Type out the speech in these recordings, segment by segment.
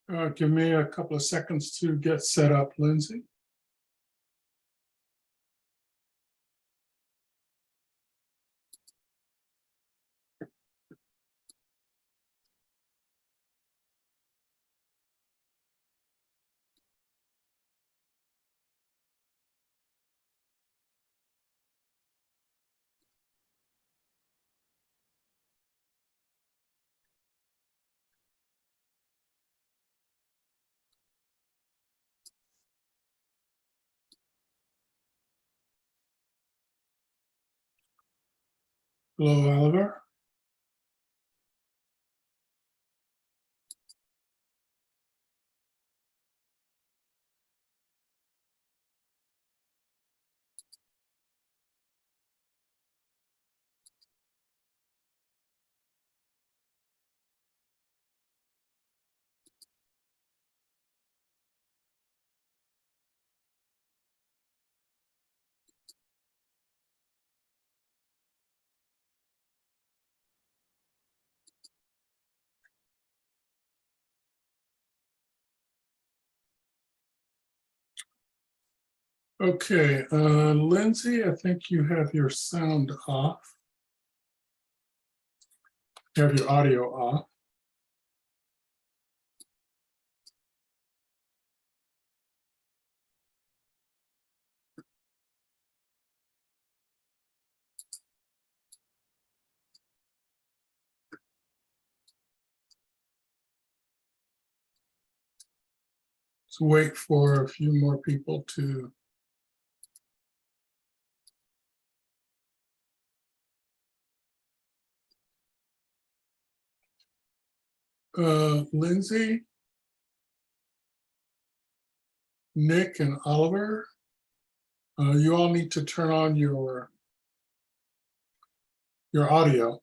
Give me a couple of seconds to get set up, Lindsay. Hello, Oliver. Okay, Lindsay, I think you have your sound off. You have your audio off. Let's wait for a few more people to. Lindsay, Nick, and Oliver, you all need to turn on your audio.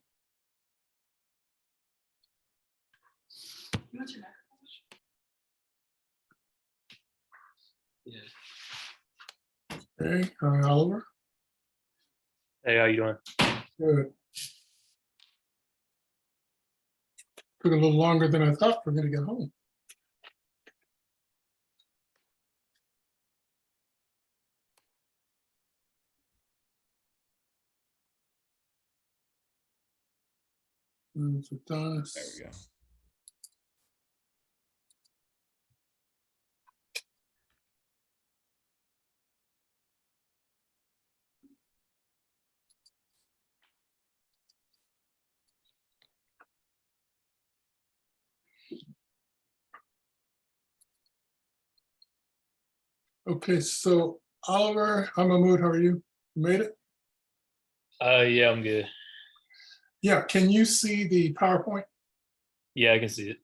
Okay, Oliver. Hey, how you doing? Good. Took a little longer than I thought for me to get home. There we go. Okay, so Oliver, I'm Mahmood. How are you? You made it? Yeah, I'm good. Yeah, can you see the PowerPoint? Yeah, I can see it.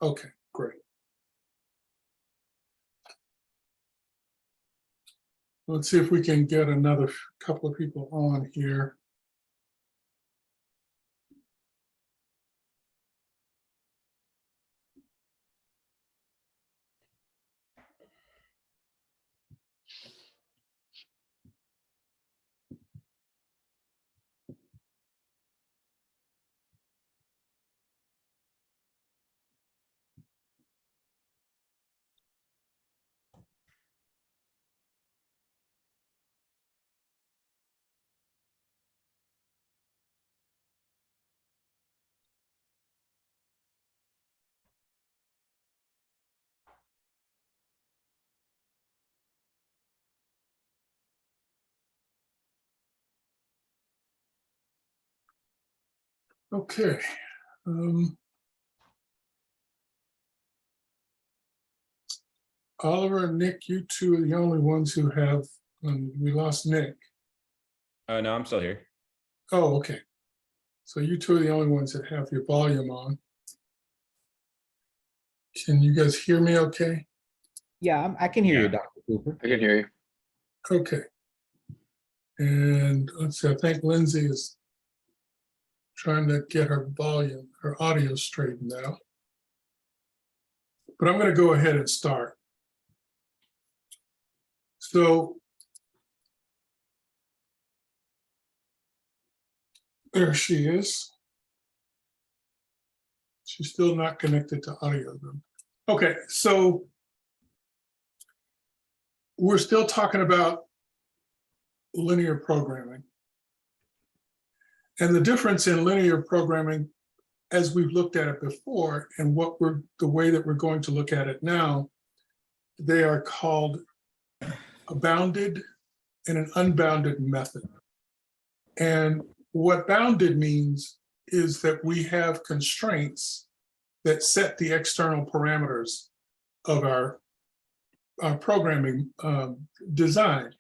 Okay, great. Let's see if we can get another couple of people on here. Okay. Oliver and Nick, you two are the only ones who have, we lost Nick. No, I'm still here. Oh, okay. So you two are the only ones that have your volume on. Can you guys hear me okay? Yeah, I can hear Yeah. you, Dr. Cooper. I can hear you. Okay. And let's see, I think Lindsay is trying to get her volume, her audio straightened out. But I'm going to go ahead and start. So there she is. She's still not connected to audio though. Okay, so we're still talking about linear programming. And the difference in linear programming, as we've looked at it before, and the way that we're going to look at it now, they are called a bounded and an unbounded method. And what bounded means is that we have constraints that set the external parameters of our programming design.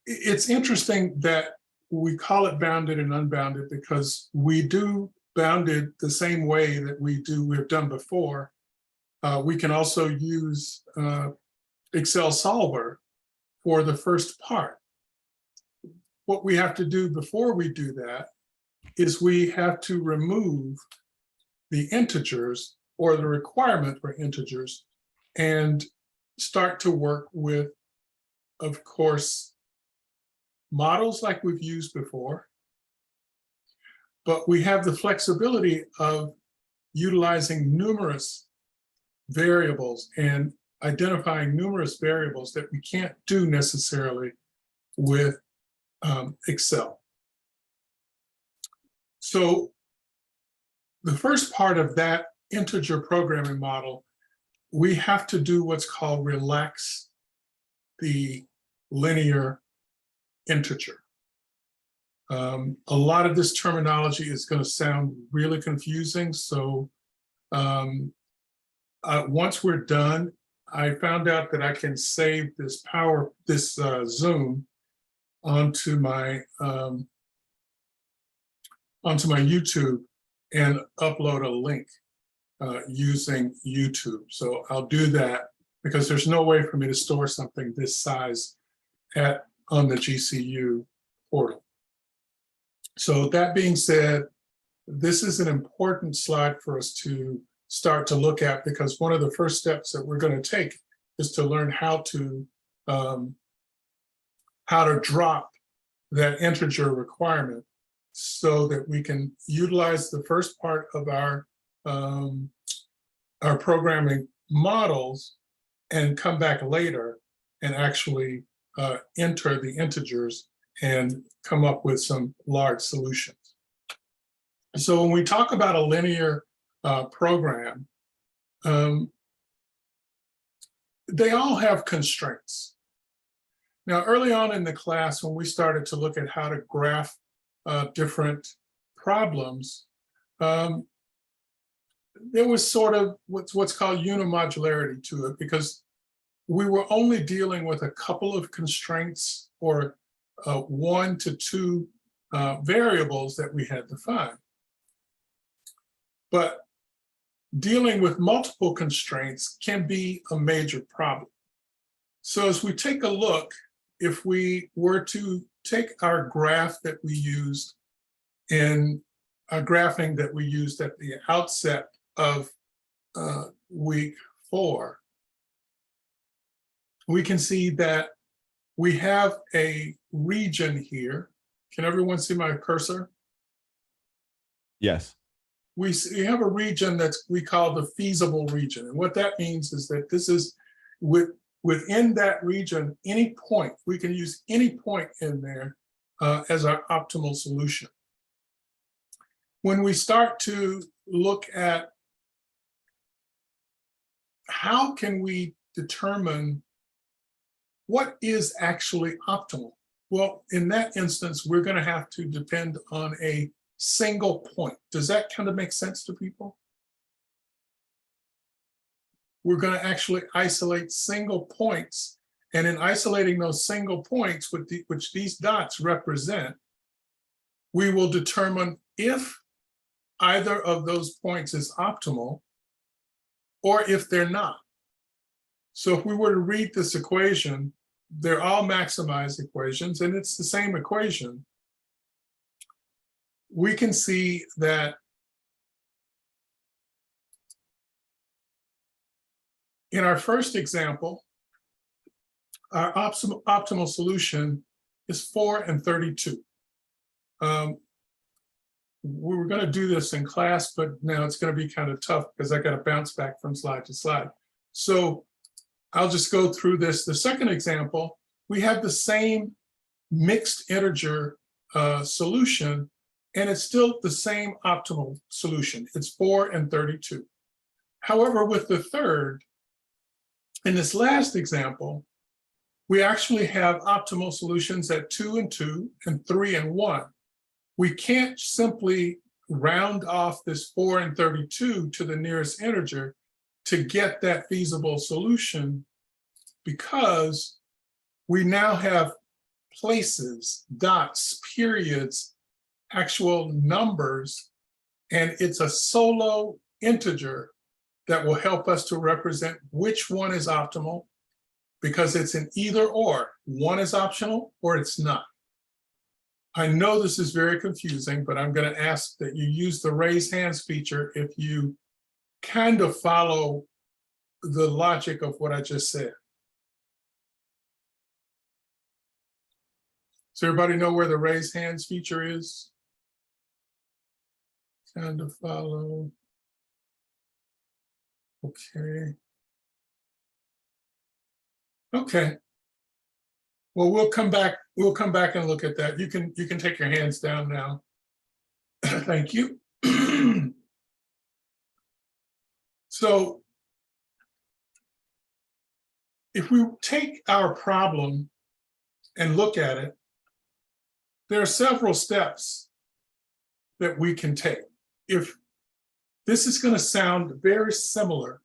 It's interesting that we call it bounded and unbounded because we do bounded the same way that we've done before. We can also use Excel Solver for the first part. What we have to do before we do that is we have to remove the integers or the requirement for integers and start to work with, of course, models like we've used before, but we have the flexibility of utilizing numerous variables and identifying numerous variables that we can't do necessarily with Excel. So the first part of that integer programming model, we have to do what's called relax the linear integer. A lot of this terminology is going to sound really confusing. So once we're done, I found out that I can save this Zoom onto my YouTube and upload a link using YouTube. So I'll do that because there's no way for me to store something this size on the GCU portal. So that being said, this is an important slide for us to start to look at because one of the first steps that we're going to take is to learn how to drop that integer requirement so that we can utilize the first part of our programming models and come back later and actually enter the integers and come up with some large solutions. So when we talk about a linear program, they all have constraints. Now, early on in the class, when we started to look at how to graph different problems, there was sort of what's called unimodularity to it because we were only dealing with a couple of constraints or 1 to 2 variables that we had defined. But dealing with multiple constraints can be a major problem. So as we take a look, if we were to take our graph that we used in our graphing that we used at the outset of week 4, we can see that we have a region here. Can everyone see my cursor? Yes. We have a region that we call the feasible region. And what that means is that this is within that region, any point, we can use any point in there as our optimal solution. When we start to look at how can we determine what is actually optimal? Well, in that instance, we're going to have to depend on a single point. Does that kind of make sense to people? We're going to actually isolate single points. And in isolating those single points, which these dots represent, we will determine if either of those points is optimal or if they're not. So if we were to read this equation, they're all maximized equations, and it's the same equation. We can see that in our first example, our optimal solution is 4 and 32. We were going to do this in class, but now it's going to be kind of tough because I got to bounce back from slide to slide. So I'll just go through this. The second example, we have the same mixed integer solution, and it's still the same optimal solution. It's 4 and 32. However, with the third, in this last example, we actually have optimal solutions at 2 and 2 and 3 and 1. We can't simply round off this 4 and 32 to the nearest integer to get that feasible solution, because we now have places, dots, periods, actual numbers, and it's a solo integer that will help us to represent which one is optimal, because it's an either or. One is optional or it's not. I know this is very confusing, but I'm going to ask that you use the raise hands feature if you kind of follow the logic of what I just said. Does everybody know where the raise hands feature is? Kind of follow. Okay. Okay. Well, we'll come back and look at that. You can take your hands down now. Thank you. So if we take our problem and look at it, there are several steps that we can take. If this is going to sound very similar,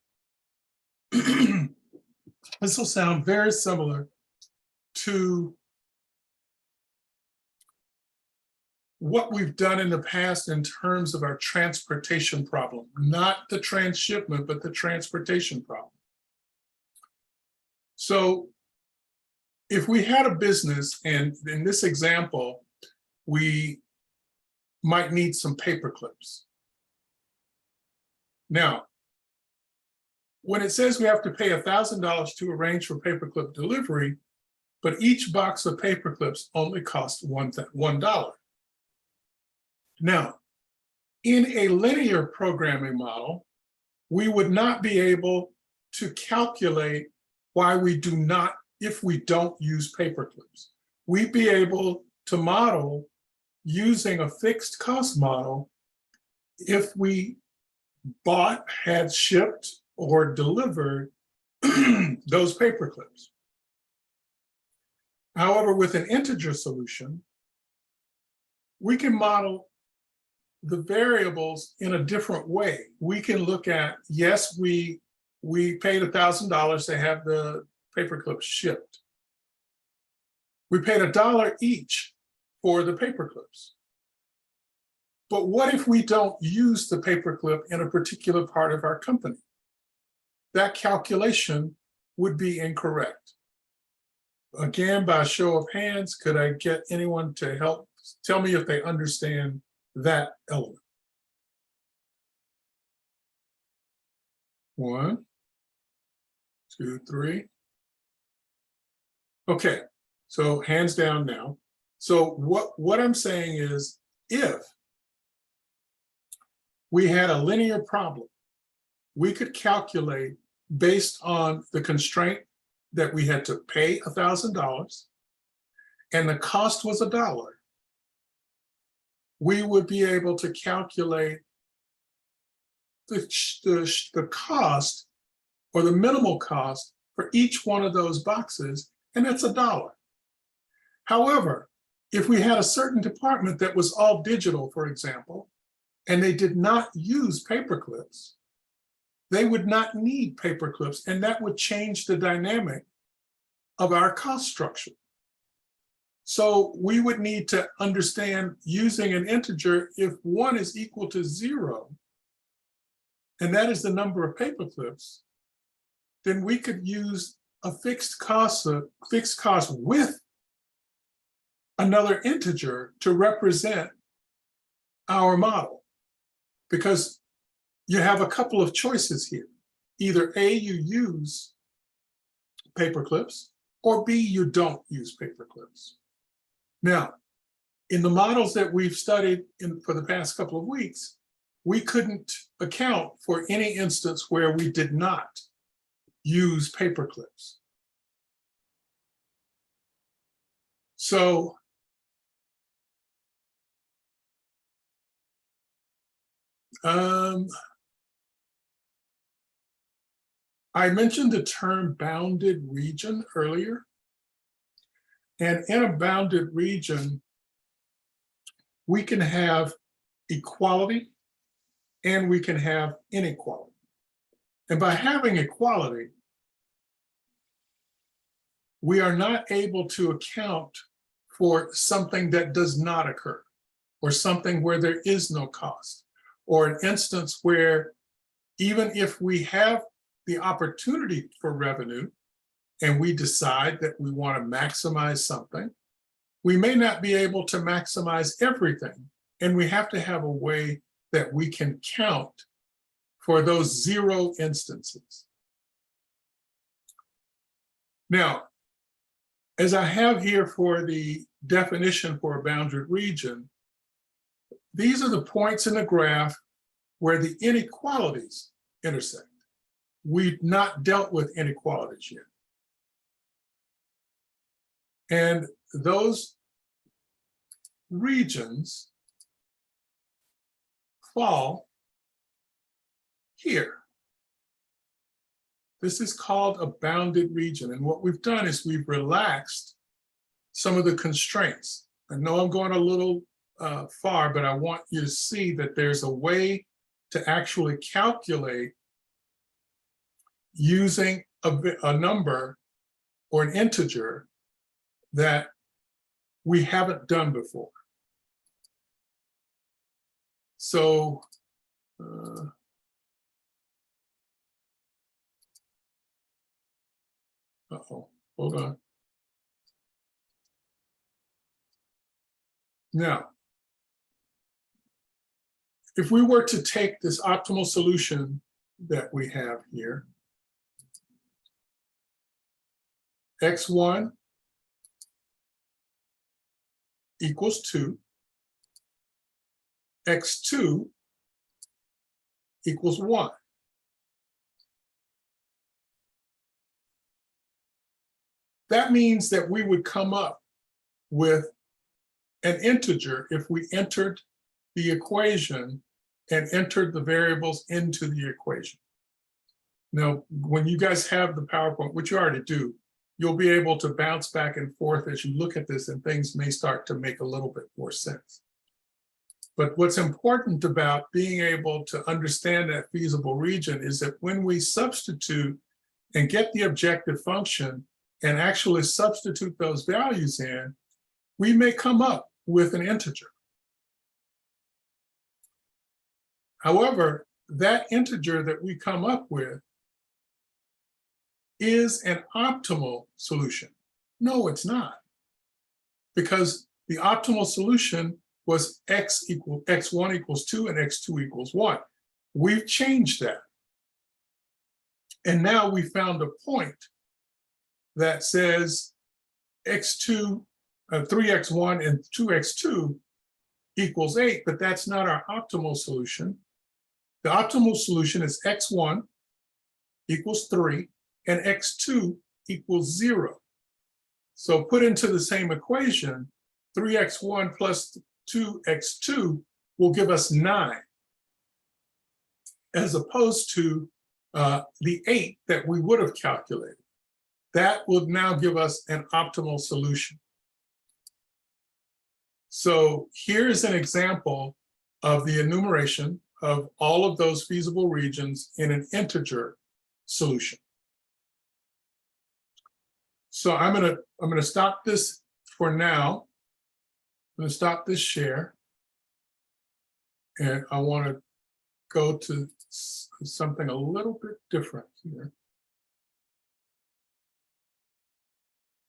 this will sound very similar to what we've done in the past in terms of our transportation problem, not the transshipment, but the transportation problem. So if we had a business, and in this example, we might need some paper clips. Now, when it says we have to pay $1,000 to arrange for paperclip delivery, but each box of paper clips only costs $1. Now, in a linear programming model, we would not be able to calculate why we do not, if we don't use paper clips. We'd be able to model using a fixed cost model if we bought, had shipped, or delivered those paper clips. However, with an integer solution, we can model the variables in a different way. We can look at, yes, we paid $1,000 to have the paper clips shipped. We paid $1 each for the paper clips. But what if we don't use the paper clip in a particular part of our company? That calculation would be incorrect. Again, by a show of hands, could I get anyone to help tell me if they understand that element? 1, 2, 3. Okay, so hands down now. So what I'm saying is, if we had a linear problem, we could calculate based on the constraint that we had to pay $1,000 and the cost was $1. We would be able to calculate the cost, or the minimal cost, for each one of those boxes, and that's $1. However, if we had a certain department that was all digital, for example, and they did not use paper clips, they would not need paper clips, and that would change the dynamic of our cost structure. So we would need to understand, using an integer, if 1 is equal to 0, and that is the number of paper clips, then we could use a fixed cost with another integer to represent our model. Because you have a couple of choices here. Either A, you use paper clips, or B, you don't use paper clips. Now, in the models that we've studied for the past couple of weeks, we couldn't account for any instance where we did not use paper clips. So I mentioned the term bounded region earlier. And in a bounded region, we can have equality and we can have inequality. And by having equality, we are not able to account for something that does not occur, or something where there is no cost, or an instance where even if we have the opportunity for revenue and we decide that we want to maximize something, we may not be able to maximize everything. And we have to have a way that we can count for those 0 instances. Now, as I have here for the definition for a bounded region, these are the points in the graph where the inequalities intersect. We've not dealt with inequalities yet. And those regions fall here. This is called a bounded region. And what we've done is we've relaxed some of the constraints. I know I'm going a little far, but I want you to see that there's a way to actually calculate using a number or an integer that we haven't done before. So hold on. Now, if we were to take this optimal solution that we have here, x1 equals 2, x2 equals 1. That means that we would come up with an integer if we entered the equation and entered the variables into the equation. Now, when you guys have the PowerPoint, which you already do, you'll be able to bounce back and forth as you look at this, and things may start to make a little bit more sense. But what's important about being able to understand that feasible region is that when we substitute and get the objective function and actually substitute those values in, we may come up with an integer. However, that integer that we come up with is an optimal solution. No, it's not. Because the optimal solution was x1 equals 2 and x2 equals 1. We've changed that. And now we found a point that says x2, 3x1 and 2x2 equals 8, but that's not our optimal solution. The optimal solution is x1 equals 3 and x2 equals 0. So put into the same equation, 3x1 plus 2x2 will give us 9, as opposed to the 8 that we would have calculated. That would now give us an optimal solution. So here's an example of the enumeration of all of those feasible regions in an integer solution. So I'm gonna stop this for now. I'm gonna stop this share. And I want to go to something a little bit different here.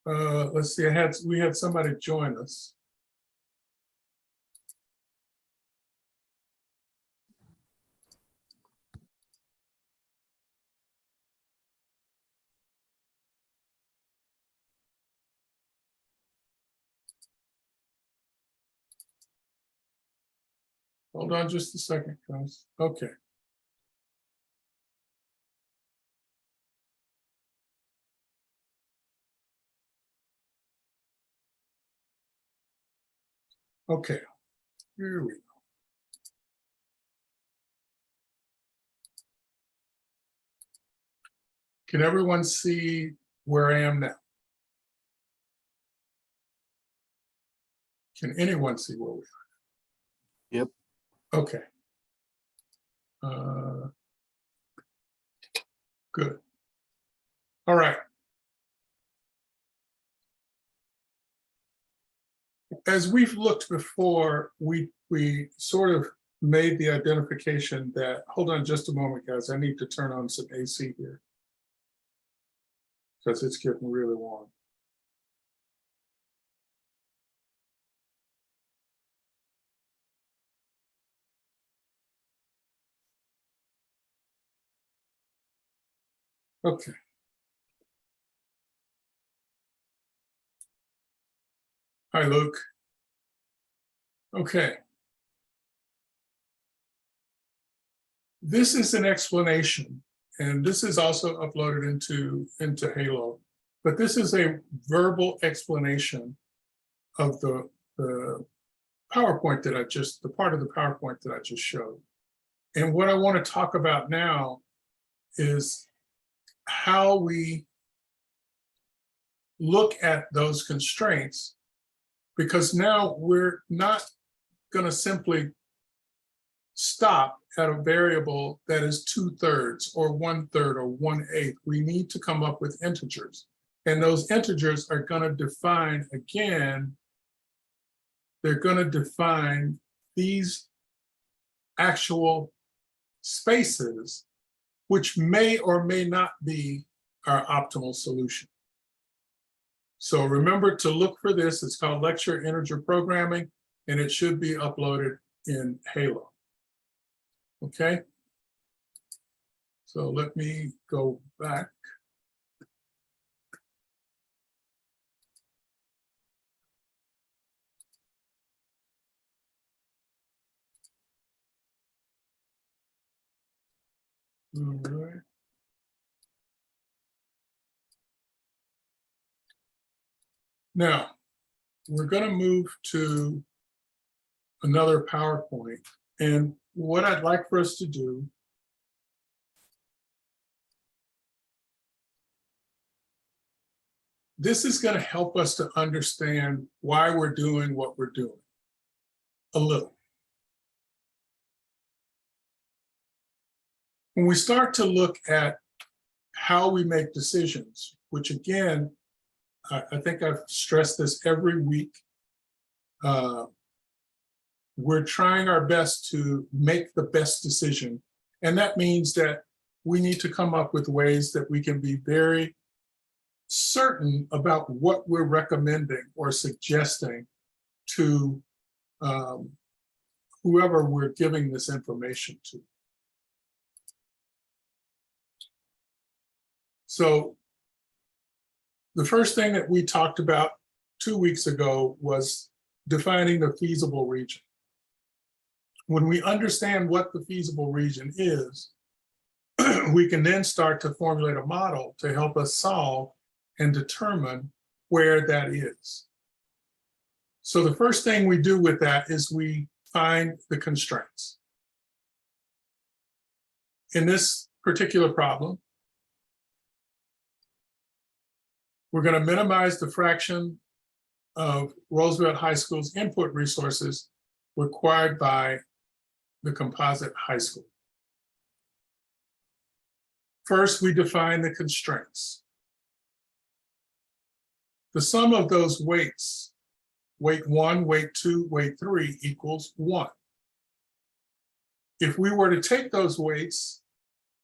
Let's see, we had somebody join us. Hold on just a second, guys. Okay. Okay, here we go. Can everyone see where I am now? Can anyone see where we are? Yep. Okay. Good. All right. As we've looked before, we sort of made the identification that, hold on just a moment, guys, I need to turn on some AC here because it's getting really warm. Okay. Hi, Luke. Okay. This is an explanation, and this is also uploaded into Halo, but this is a verbal explanation of the PowerPoint that the part of the PowerPoint that I just showed. And what I want to talk about now is how we look at those constraints, because now we're not going to simply stop at a variable that is 2/3 or 1/3 or 1/8. We need to come up with integers. And those integers are going to define, again, they're going to define these actual spaces, which may or may not be our optimal solution. So remember to look for this. It's called Lecture Integer Programming, and it should be uploaded in Halo. Okay, so let me go back. All right. Now, we're going to move to another PowerPoint. And what I'd like for us to do this is going to help us to understand why we're doing what we're doing a little. When we start to look at how we make decisions, which again, I think I've stressed this every week, we're trying our best to make the best decision. And that means that we need to come up with ways that we can be very certain about what we're recommending or suggesting to whoever we're giving this information to. So the first thing that we talked about 2 weeks ago was defining the feasible region. When we understand what the feasible region is, we can then start to formulate a model to help us solve and determine where that is. So the first thing we do with that is we find the constraints. In this particular problem, we're going to minimize the fraction of Roosevelt High School's input resources required by the composite high school. First, we define the constraints. The sum of those weights, weight 1, weight 2, weight 3 equals 1. If we were to take those weights,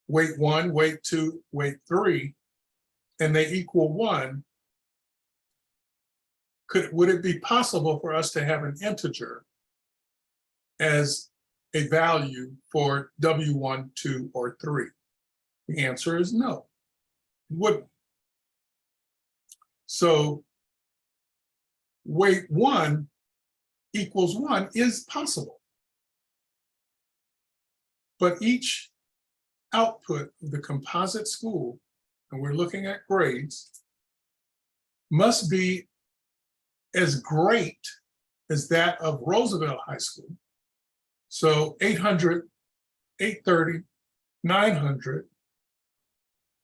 weight 1, weight 2, weight 3, and they equal 1, would it be possible for us to have an integer as a value for W1, 2, or 3? The answer is no, it wouldn't. So weight 1 equals 1 is possible. But each output of the composite school, and we're looking at grades, must be as great is that of Roosevelt High School. So 800, 830, 900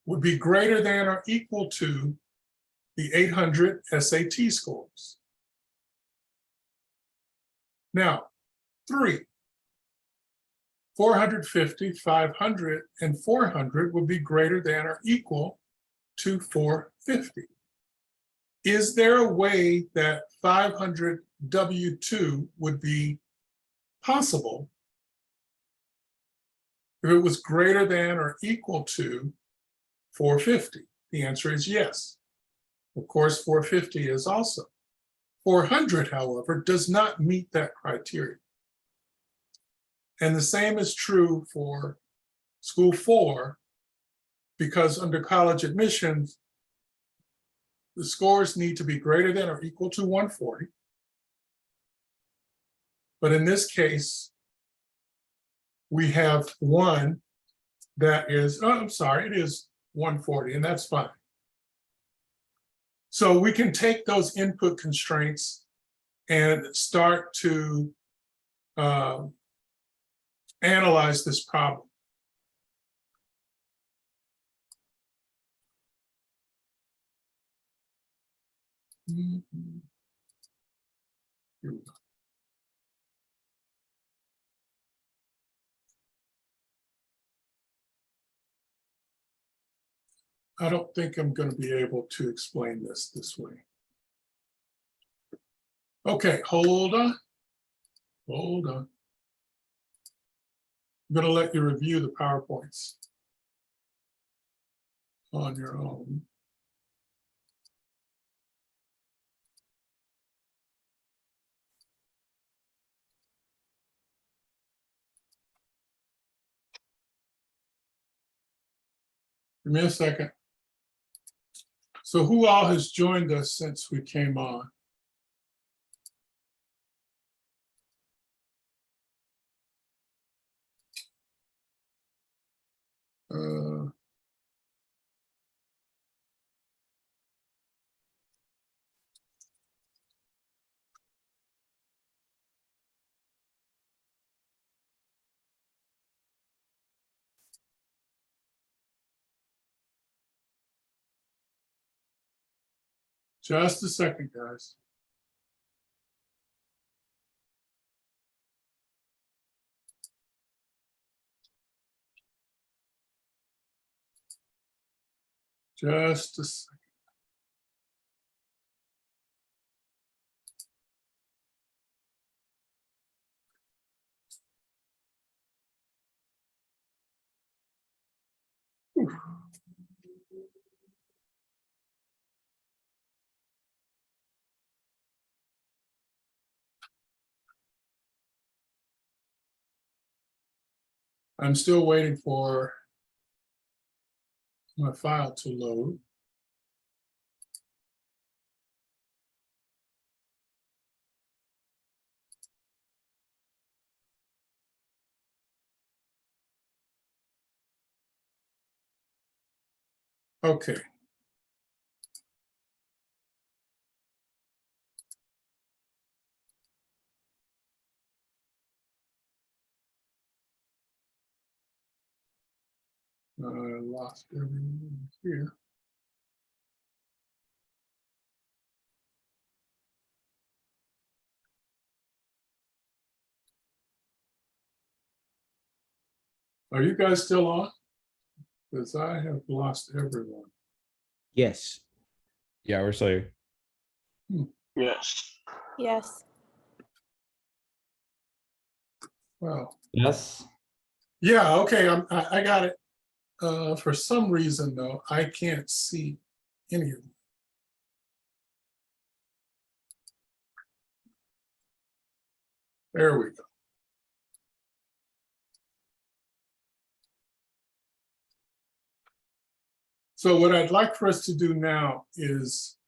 would be greater than or equal to the 800 SAT scores. Now, 3, 450, 500, and 400 would be greater than or equal to 450. Is there a way that 500 W2 would be possible if it was greater than or equal to 450? The answer is yes. Of course, 450 is also. 400, however, does not meet that criteria. And the same is true for School 4, because under college admissions, the scores need to be greater than or equal to 140. But in this case, we have one that is, oh, I'm sorry, it is 140, and that's fine. So we can take those input constraints and start to analyze this problem. Here we go. I don't think I'm going to be able to explain this way. Okay, hold on. Hold on. I'm going to let you review the PowerPoints on your own. Give me a second. So who all has joined us since we came on? Just a second, guys. Just a second. Whew. I'm still waiting for my file to load. Okay. I lost everything here. Are you guys still on? Because I have lost everyone. Yes. Yeah, we're still here. Yes. Yes. Wow. Yes. Yeah, okay, I got it. For some reason, though, I can't see any of them. There we go. So what I'd like for us to do now is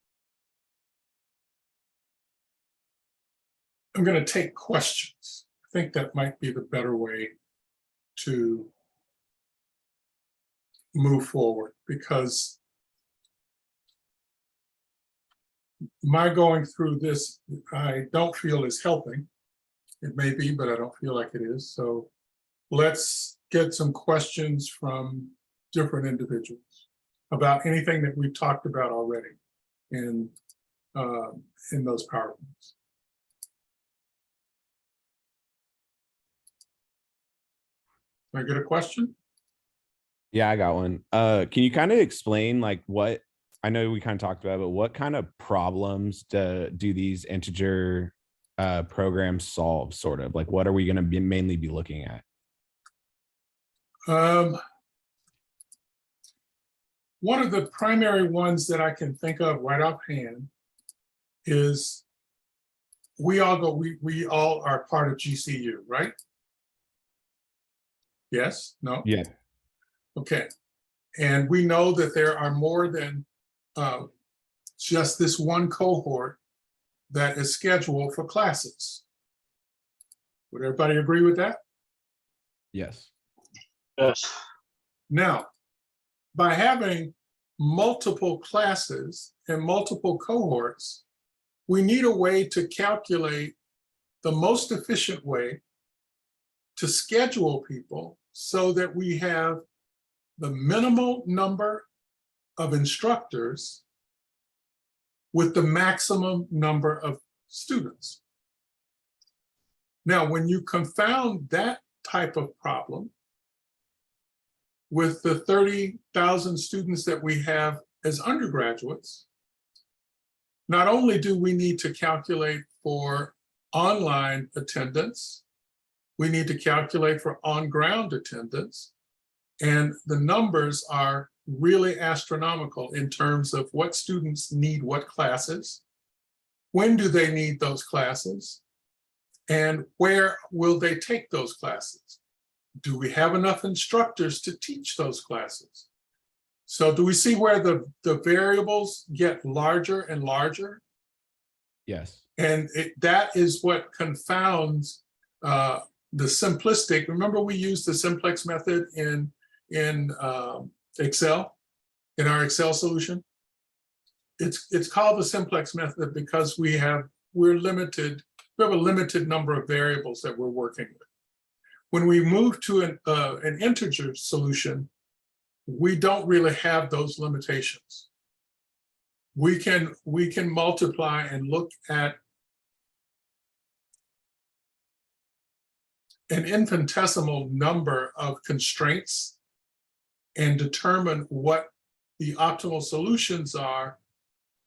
I'm going to take questions. I think that might be the better way to move forward, because my going through this, I don't feel is helping. It may be, but I don't feel like it is. So let's get some questions from different individuals about anything that we've talked about already in those PowerPoints. Can I get a question? Yeah, I got one. Can you kind of explain like what, I know we kind of talked about, but what kind of problems do these integer programs solve, sort of? Like, what are we going to be mainly be looking at? One of the primary ones that I can think of right offhand is we all are part of GCU, right? Yes, no? Yeah. Okay. And we know that there are more than just this one cohort that is scheduled for classes. Would everybody agree with that? Yes. Yes. Now, by having multiple classes and multiple cohorts, we need a way to calculate the most efficient way to schedule people so that we have the minimal number of instructors with the maximum number of students. Now, when you confound that type of problem with the 30,000 students that we have as undergraduates, not only do we need to calculate for online attendance, we need to calculate for on-ground attendance, and the numbers are really astronomical in terms of what students need what classes, when do they need those classes, and where will they take those classes? Do we have enough instructors to teach those classes? So do we see where the variables get larger and larger? Yes. And that is what confounds the simplistic. Remember, we used the simplex method in Excel, in our Excel solution. It's called the simplex method because we're limited. We have a limited number of variables that we're working with. When we move to an integer solution, we don't really have those limitations. We can multiply and look at an infinitesimal number of constraints and determine what the optimal solutions are,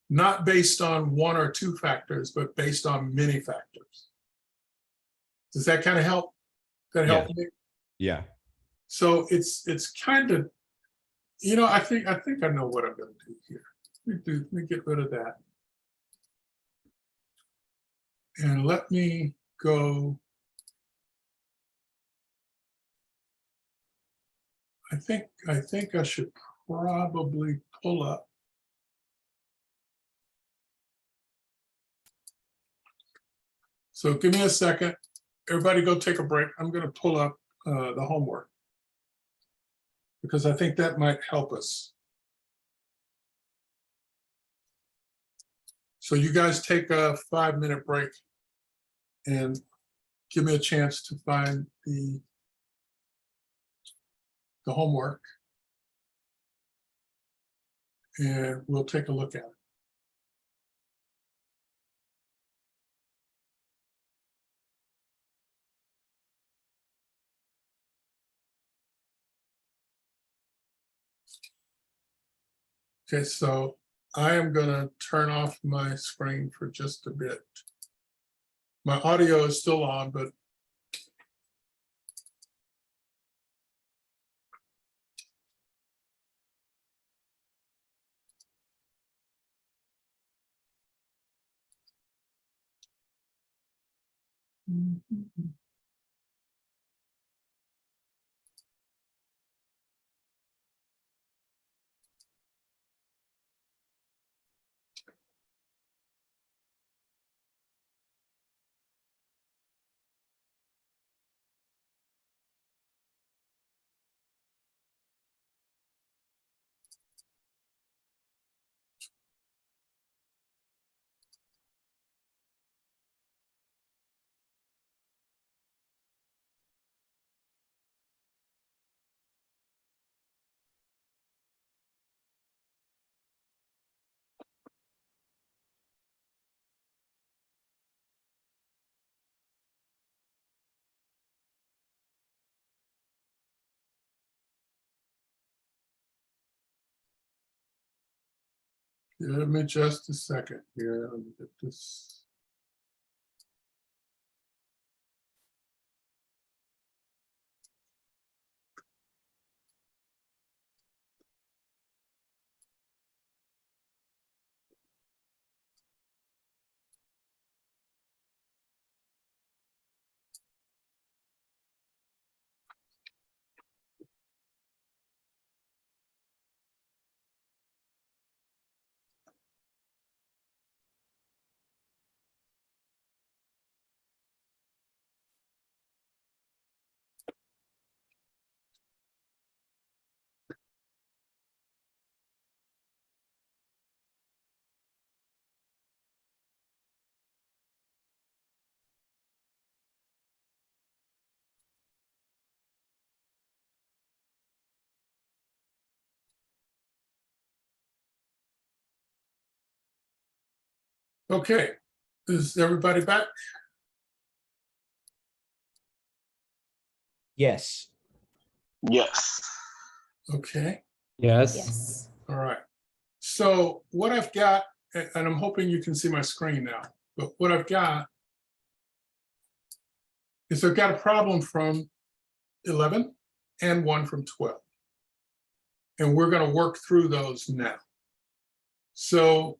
not based on one or two factors, but based on many factors. Does that kind of help? That help me? Yeah. So it's kind of, I think I know what I'm going to do here. Let me get rid of that. And let me go. I think I should probably pull up. So give me a second. Everybody go take a break. I'm going to pull up the homework because I think that might help us. So you guys take a 5-minute break and give me a chance to find the homework. And we'll take a look at it. Okay, so I am going to turn off my screen for just a bit. My audio is still on, but Give me just a second here. Let me get this. Okay, is everybody back? Yes. Yes. Okay, Yes. Yes. all right. So what I've got, and I'm hoping you can see my screen now, but what I've got is I've got a problem from 11 and one from 12. And we're going to work through those now. So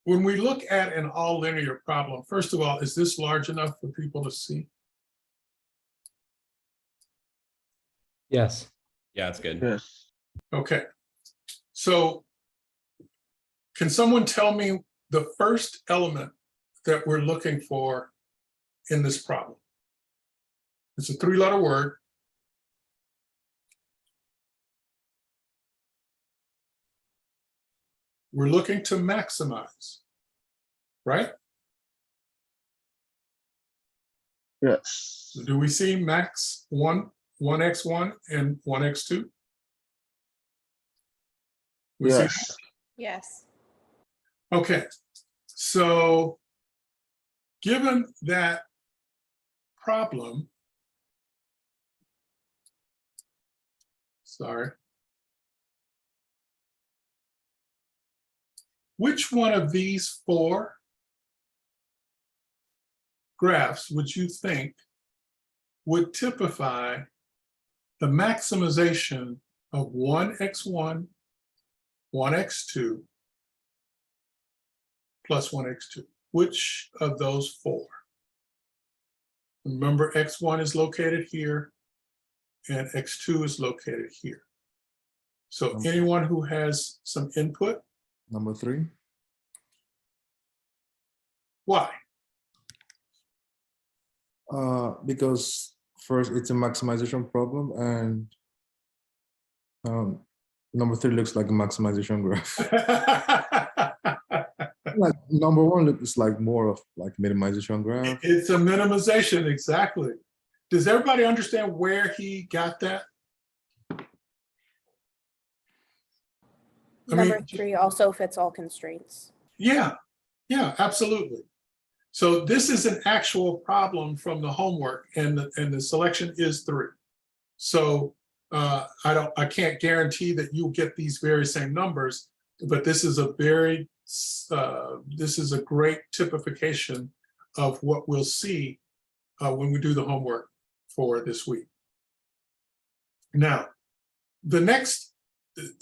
when we look at an all linear problem, first of all, is this large enough for people to see? Yes. Yeah, it's good. Yes. Okay. So can someone tell me the first element that we're looking for in this problem? It's a three-letter word. We're looking to maximize, right? Yes. Do we see max 1x1 and 1x2? We see that? Yes. Yes. Okay, so given that problem, sorry, which one of these four graphs would you think would typify the maximization of 1x1, 1x2, plus 1x2? Which of those four? Remember, x1 is located here and x2 is located here. So anyone who has some input? Number 3. Why? Because first it's a maximization problem, and number 3 looks like a maximization graph. Like number 1 looks like more of like minimization graph. It's a minimization, exactly. Does everybody understand where he got that? I mean, Number 3 also fits all constraints. yeah, absolutely. So this is an actual problem from the homework, and the selection is 3. So I can't guarantee that you'll get these very same numbers, but this is a very this is a great typification of what we'll see when we do the homework for this week. Now, the next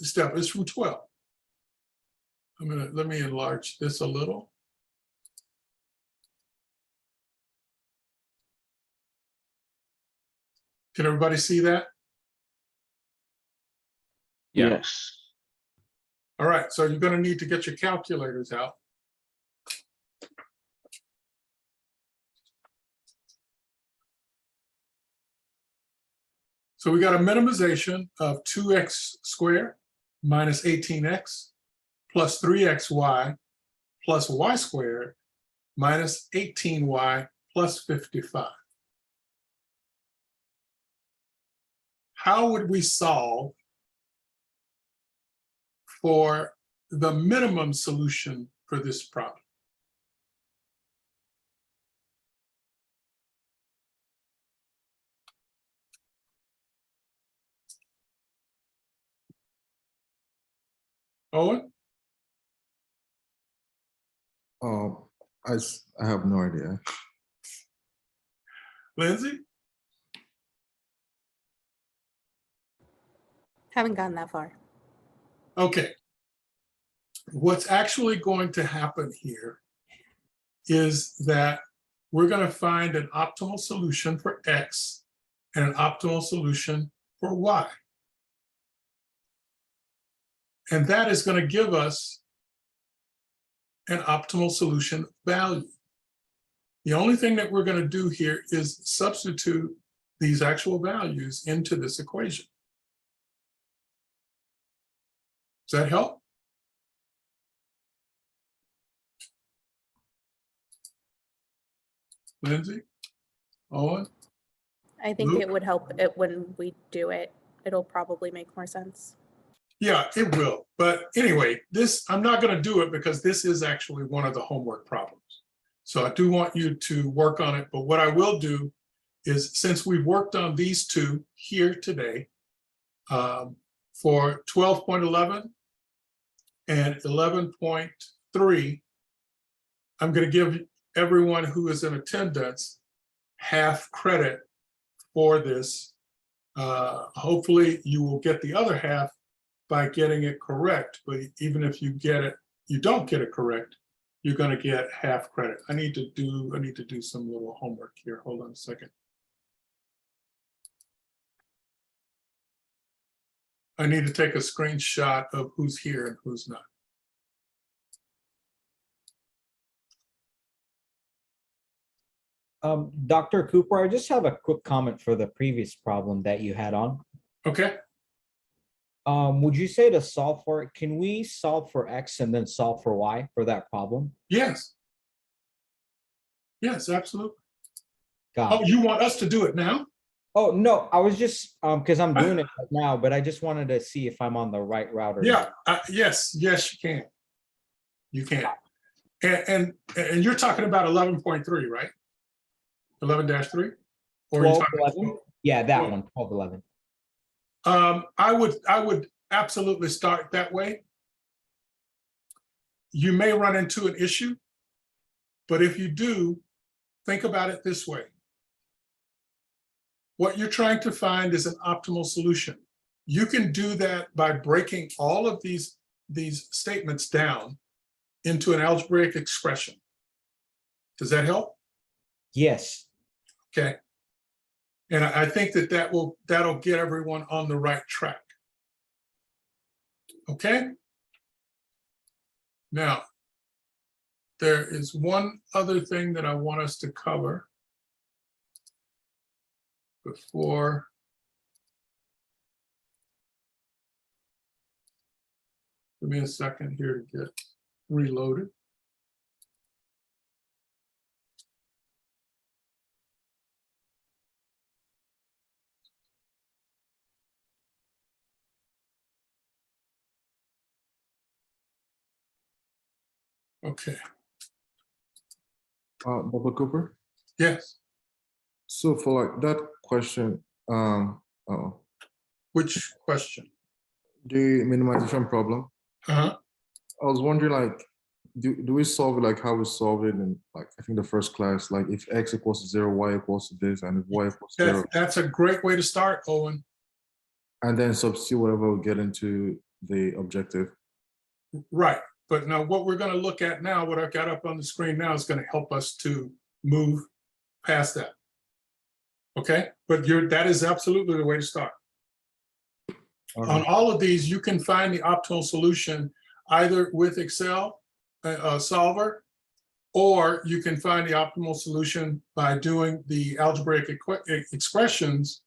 step is from 12. Let me enlarge this a little. Can everybody see that? Yeah. Yes. All right, so you're going to need to get your calculators out. So we got a minimization of 2x squared minus 18x plus 3xy plus y squared minus 18y plus 55. How would we solve for the minimum solution for this problem? Owen? I have no idea. Lindsay? Haven't gotten that far. Okay. What's actually going to happen here is that we're going to find an optimal solution for X and an optimal solution for Y. And that is going to give us an optimal solution value. The only thing that we're going to do here is substitute these actual values into this equation. Does that help? Lindsay? Owen? I think Luke? it would help it when we do it. It'll probably make more sense. Yeah, it will. But anyway, I'm not going to do it because this is actually one of the homework problems. So I do want you to work on it. But what I will do is, since we've worked on these two here today, for 12.11 and 11.3, I'm going to give everyone who is in attendance half credit for this. Hopefully you will get the other half by getting it correct, but even if you don't get it correct, you're going to get half credit. I need to do some little homework here. Hold on a second. I need to take a screenshot of who's here and who's not. Dr. Cooper, I just have a quick comment for the previous problem that you had on. Okay. Would you say to solve for it, can we solve for X and then solve for Y for that problem? Yes. Yes, absolutely. Got Oh, it. you want us to do it now? Oh, no, I was just, because I'm doing it right now, but I just wanted to see if I'm on the right route or Yeah. not. Yes, you can. You can. And you're talking about 11.3, right? 11-3? Or are you 12, talking 11? Yeah, that Well, one, 12, 11. I would absolutely start that way. You may run into an issue, but if you do, think about it this way. What you're trying to find is an optimal solution. You can do that by breaking all of these statements down into an algebraic expression. Does that help? Yes. Okay. And I think that'll get everyone on the right track. Okay. Now, there is one other thing that I want us to cover before give me a second here to get reloaded. Okay. Dr. Cooper. Yes. So for like that question, Which question? the minimization problem, Uh-huh. I was wondering, like, do we solve it like how we solved it in, like, I think the first class, like if X equals to 0, Y equals to this, and if Y equals to 0, That's a great way to start, Owen. and then substitute whatever we get into the objective. Right. But now what we're going to look at now, what I've got up on the screen now, is going to help us to move past that. Okay. But that is absolutely the way to start. Okay. On all of these, you can find the optimal solution either with Excel solver, or you can find the optimal solution by doing the algebraic expressions.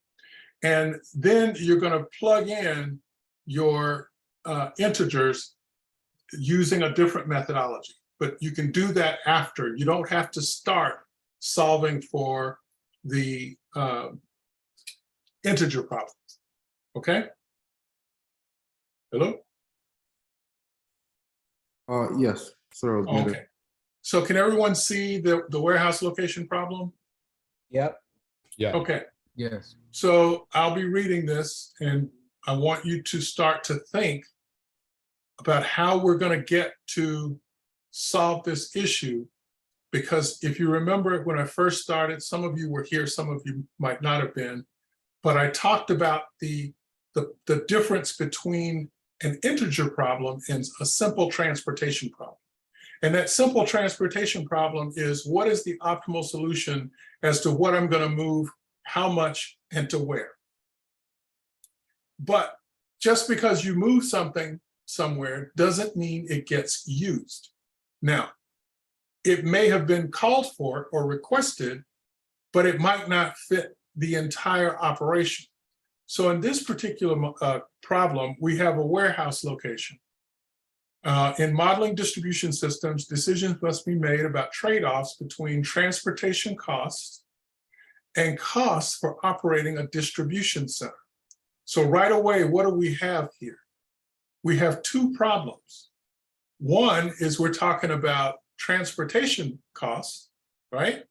And then you're going to plug in your integers using a different methodology. But you can do that after. You don't have to start solving for the integer problems. Okay? Hello? Yes, sorry, I was muted. Okay. So can everyone see the warehouse location problem? Yep. Yeah. Okay. Yes. So I'll be reading this, and I want you to start to think about how we're going to get to solve this issue, because if you remember when I first started, some of you were here, some of you might not have been, but I talked about the difference between an integer problem and a simple transportation problem. And that simple transportation problem is, what is the optimal solution as to what I'm going to move, how much, and to where? But just because you move something somewhere doesn't mean it gets used. Now, it may have been called for or requested, but it might not fit the entire operation. So in this particular problem, we have a warehouse location. In modeling distribution systems, decisions must be made about trade-offs between transportation costs and costs for operating a distribution center. So right away, what do we have here? We have two problems. One is we're talking about transportation costs, right?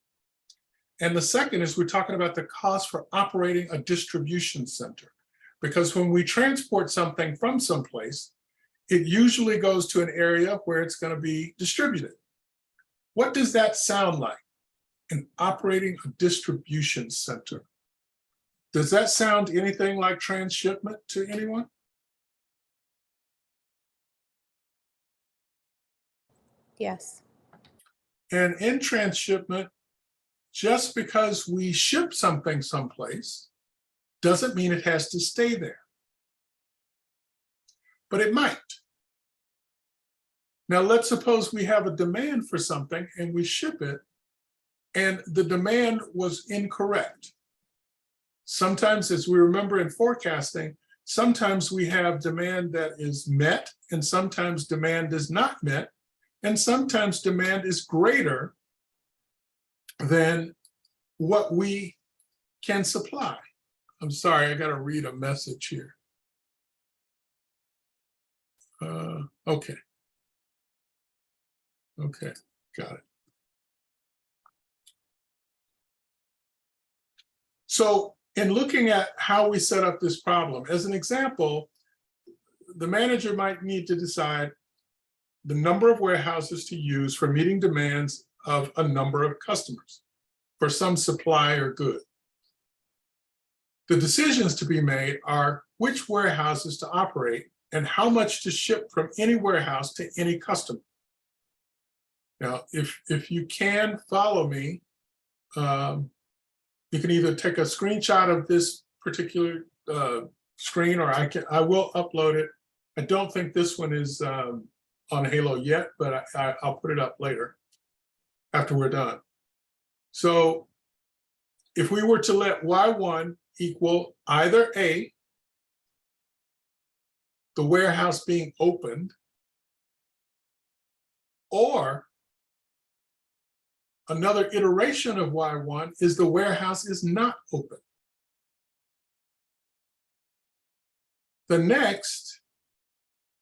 And the second is we're talking about the cost for operating a distribution center. Because when we transport something from someplace, it usually goes to an area where it's going to be distributed. What does that sound like? In operating a distribution center. Does that sound anything like transshipment to anyone? Yes. And in transshipment, just because we ship something someplace doesn't mean it has to stay there. But it might. Now, let's suppose we have a demand for something and we ship it, and the demand was incorrect. Sometimes, as we remember in forecasting, sometimes we have demand that is met, and sometimes demand is not met, and sometimes demand is greater than what we can supply. I'm sorry, I got to read a message here. Okay. Okay, got it. So in looking at how we set up this problem, as an example, the manager might need to decide the number of warehouses to use for meeting demands of a number of customers for some supply or good. The decisions to be made are which warehouses to operate and how much to ship from any warehouse to any customer. Now, if you can follow me, you can either take a screenshot of this particular screen, or I will upload it. I don't think this one is on Halo yet, but I'll put it up later after we're done. So if we were to let Y1 equal either A, the warehouse being opened, or another iteration of Y1 is the warehouse is not open. The next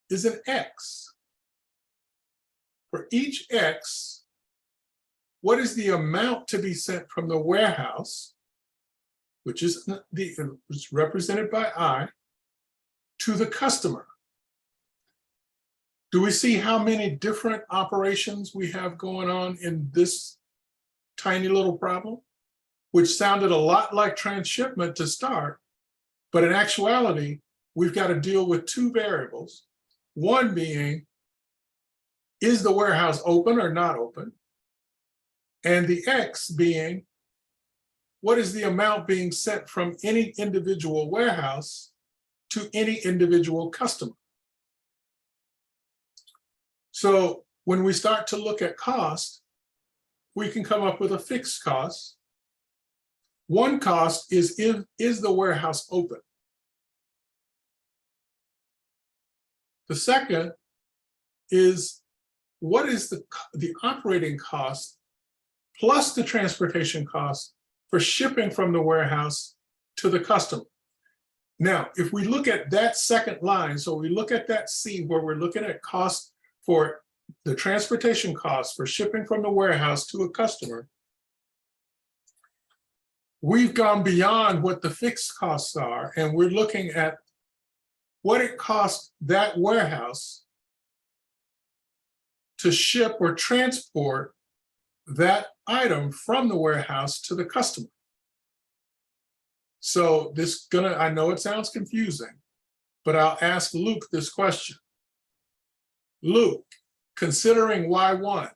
is an X. For each X, what is the amount to be sent from the warehouse, which is represented by I, to the customer? Do we see how many different operations we have going on in this tiny little problem, which sounded a lot like transshipment to start, but in actuality, we've got to deal with two variables. One being, is the warehouse open or not open? And the X being, what is the amount being sent from any individual warehouse to any individual customer? So when we start to look at cost, we can come up with a fixed cost. One cost is the warehouse open? The second is, what is the operating cost plus the transportation cost for shipping from the warehouse to the customer? Now, if we look at that second line, so we look at that C where we're looking at cost for the transportation costs for shipping from the warehouse to a customer, we've gone beyond what the fixed costs are, and we're looking at what it costs that warehouse to ship or transport that item from the warehouse to the customer. So I know it sounds confusing, but I'll ask Luke this question. Luke, considering Y1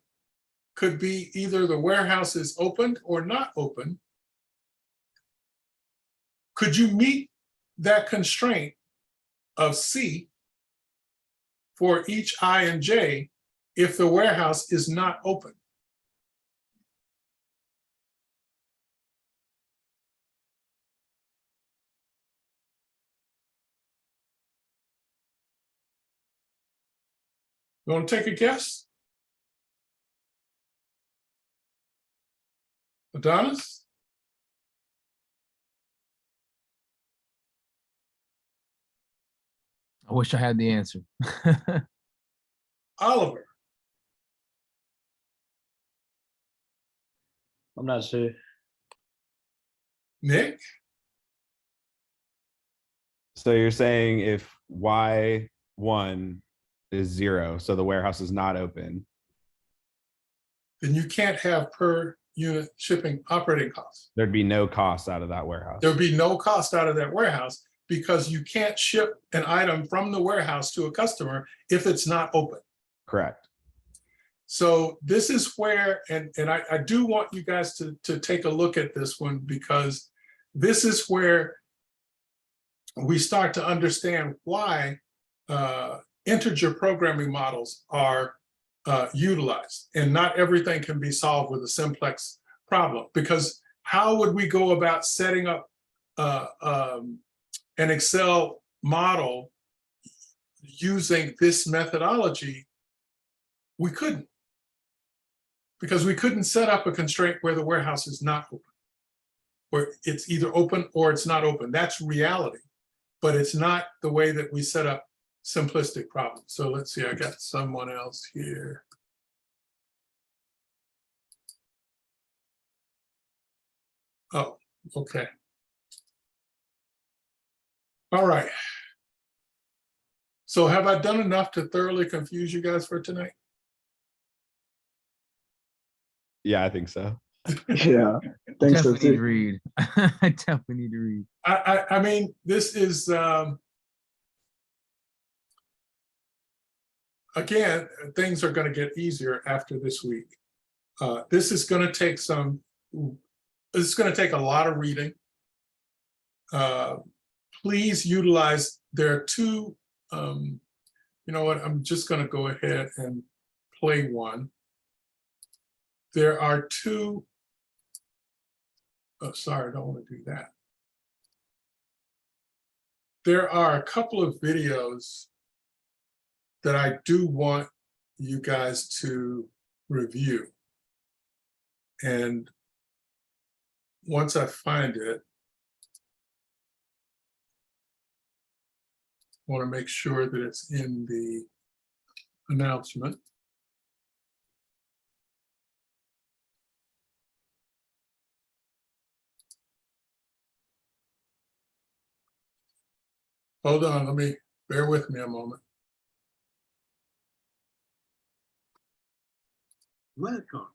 could be either the warehouse is opened or not open, could you meet that constraint of C for each I and J if the warehouse is not open? You want to take a guess? Adonis? I wish I had the answer. Oliver? I'm not sure. Nick? So you're saying if Y1 is 0, so the warehouse is not open. Then you can't have per unit shipping operating costs. There'd be no cost out of that warehouse. There'll be no cost out of that warehouse because you can't ship an item from the warehouse to a customer if it's not open. Correct. So this is where, and I do want you guys to take a look at this one, because this is where we start to understand why integer programming models are utilized, and not everything can be solved with a simplex problem. Because how would we go about setting up an Excel model using this methodology? We couldn't, because we couldn't set up a constraint where the warehouse is not open, where it's either open or it's not open. That's reality, but it's not the way that we set up simplistic problems. So let's see, I got someone else here. Oh, okay. All right. So have I done enough to thoroughly confuse you guys for tonight? Yeah, I think so. Yeah, thanks so Definitely need to too. read. I definitely need to read. I mean, this is, again, things are going to get easier after this week. This is going to take it's going to take a lot of reading. Please utilize, there are two, you know what, I'm just going to go ahead and play one. There are two, oh, sorry, I don't want to do that. There are a couple of videos that I do want you guys to review. And once I find it, I want to make sure that it's in the announcement. Hold on, bear with me a moment. Welcome.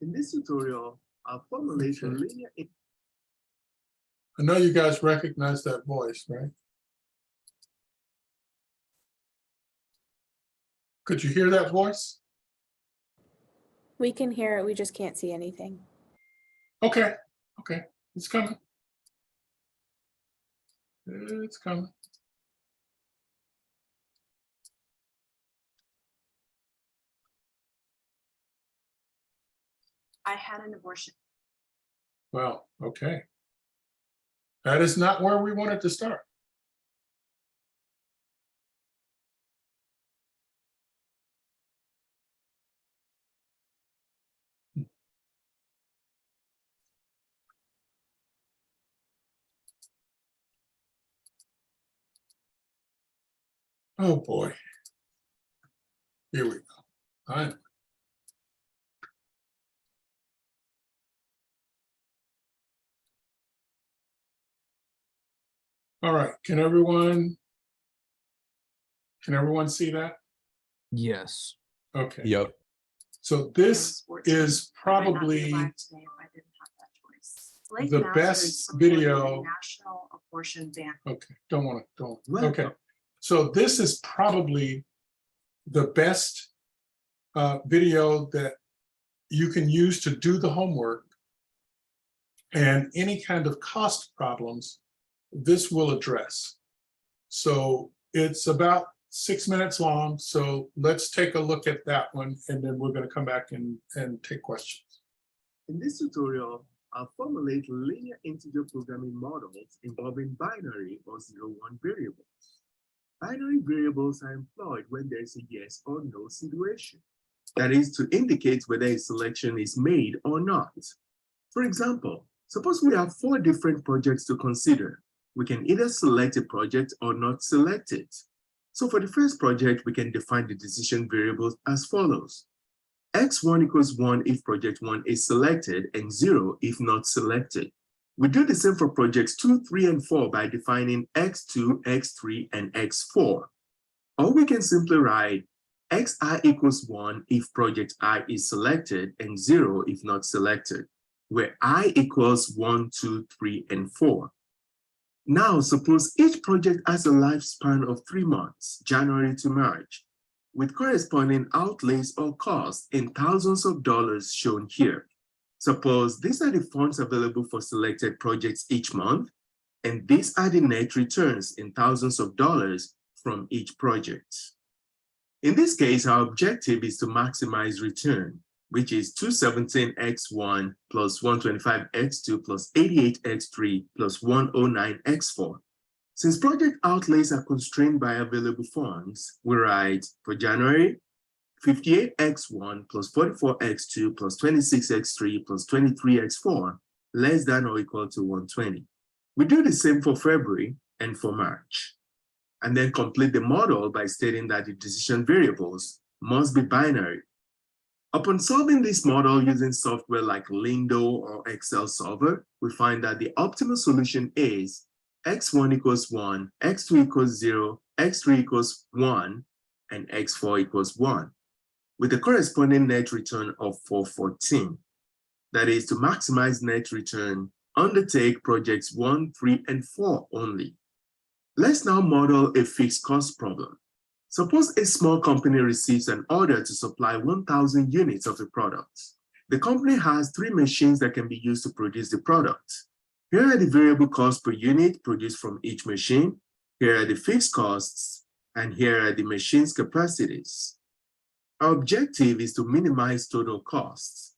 In this tutorial, I'll formulate a linear. I know you guys recognize that voice, right? Could you hear that voice? We can hear it, we just can't see anything. Okay, okay, it's coming. It's coming. I had an abortion. Well, okay. That is not where we wanted to start. Oh boy. Here we go. All right, can everyone see that? Yes. Okay. Yep. So this is probably the best video. Okay, don't. Okay, so this is probably the best video that you can use to do the homework, and any kind of cost problems this will address. So it's about 6 minutes long. So let's take a look at that one, and then we're going to come back and take questions. In this tutorial, I'll formulate linear integer programming models involving binary or 0-1 variables. Binary variables are employed when there is a yes or no situation. That is to indicate whether a selection is made or not. For example, suppose we have 4 different projects to consider. We can either select a project or not select it. So for the first project, we can define the decision variables as follows. x1 equals 1 if project 1 is selected and 0 if not selected. We do the same for projects 2, 3, and 4 by defining x2, x3, and x4. Or we can simply write xi equals 1 if project I is selected and 0 if not selected, where I equals 1, 2, 3, and 4. Now, suppose each project has a lifespan of 3 months, January to March, with corresponding outlays or costs in thousands of dollars shown here. Suppose these are the funds available for selected projects each month, and these are the net returns in thousands of dollars from each project. In this case, our objective is to maximize return, which is 217x1 plus 125x2 plus 88x3 plus 109x4. Since project outlays are constrained by available funds, we write for January, 58x1 plus 44x2 plus 26x3 plus 23x4 less than or equal to 120. We do the same for February and for March, and then complete the model by stating that the decision variables must be binary. Upon solving this model using software like Lindo or Excel Solver, we find that the optimal solution is x1 equals 1, x2 equals 0, x3 equals 1, and x4 equals 1, with the corresponding net return of 414. That is, to maximize net return, undertake projects 1, 3, and 4 only. Let's now model a fixed cost problem. Suppose a small company receives an order to supply 1,000 units of a product. The company has 3 machines that can be used to produce the product. Here are the variable costs per unit produced from each machine. Here are the fixed costs, and here are the machine's capacities. Our objective is to minimize total costs.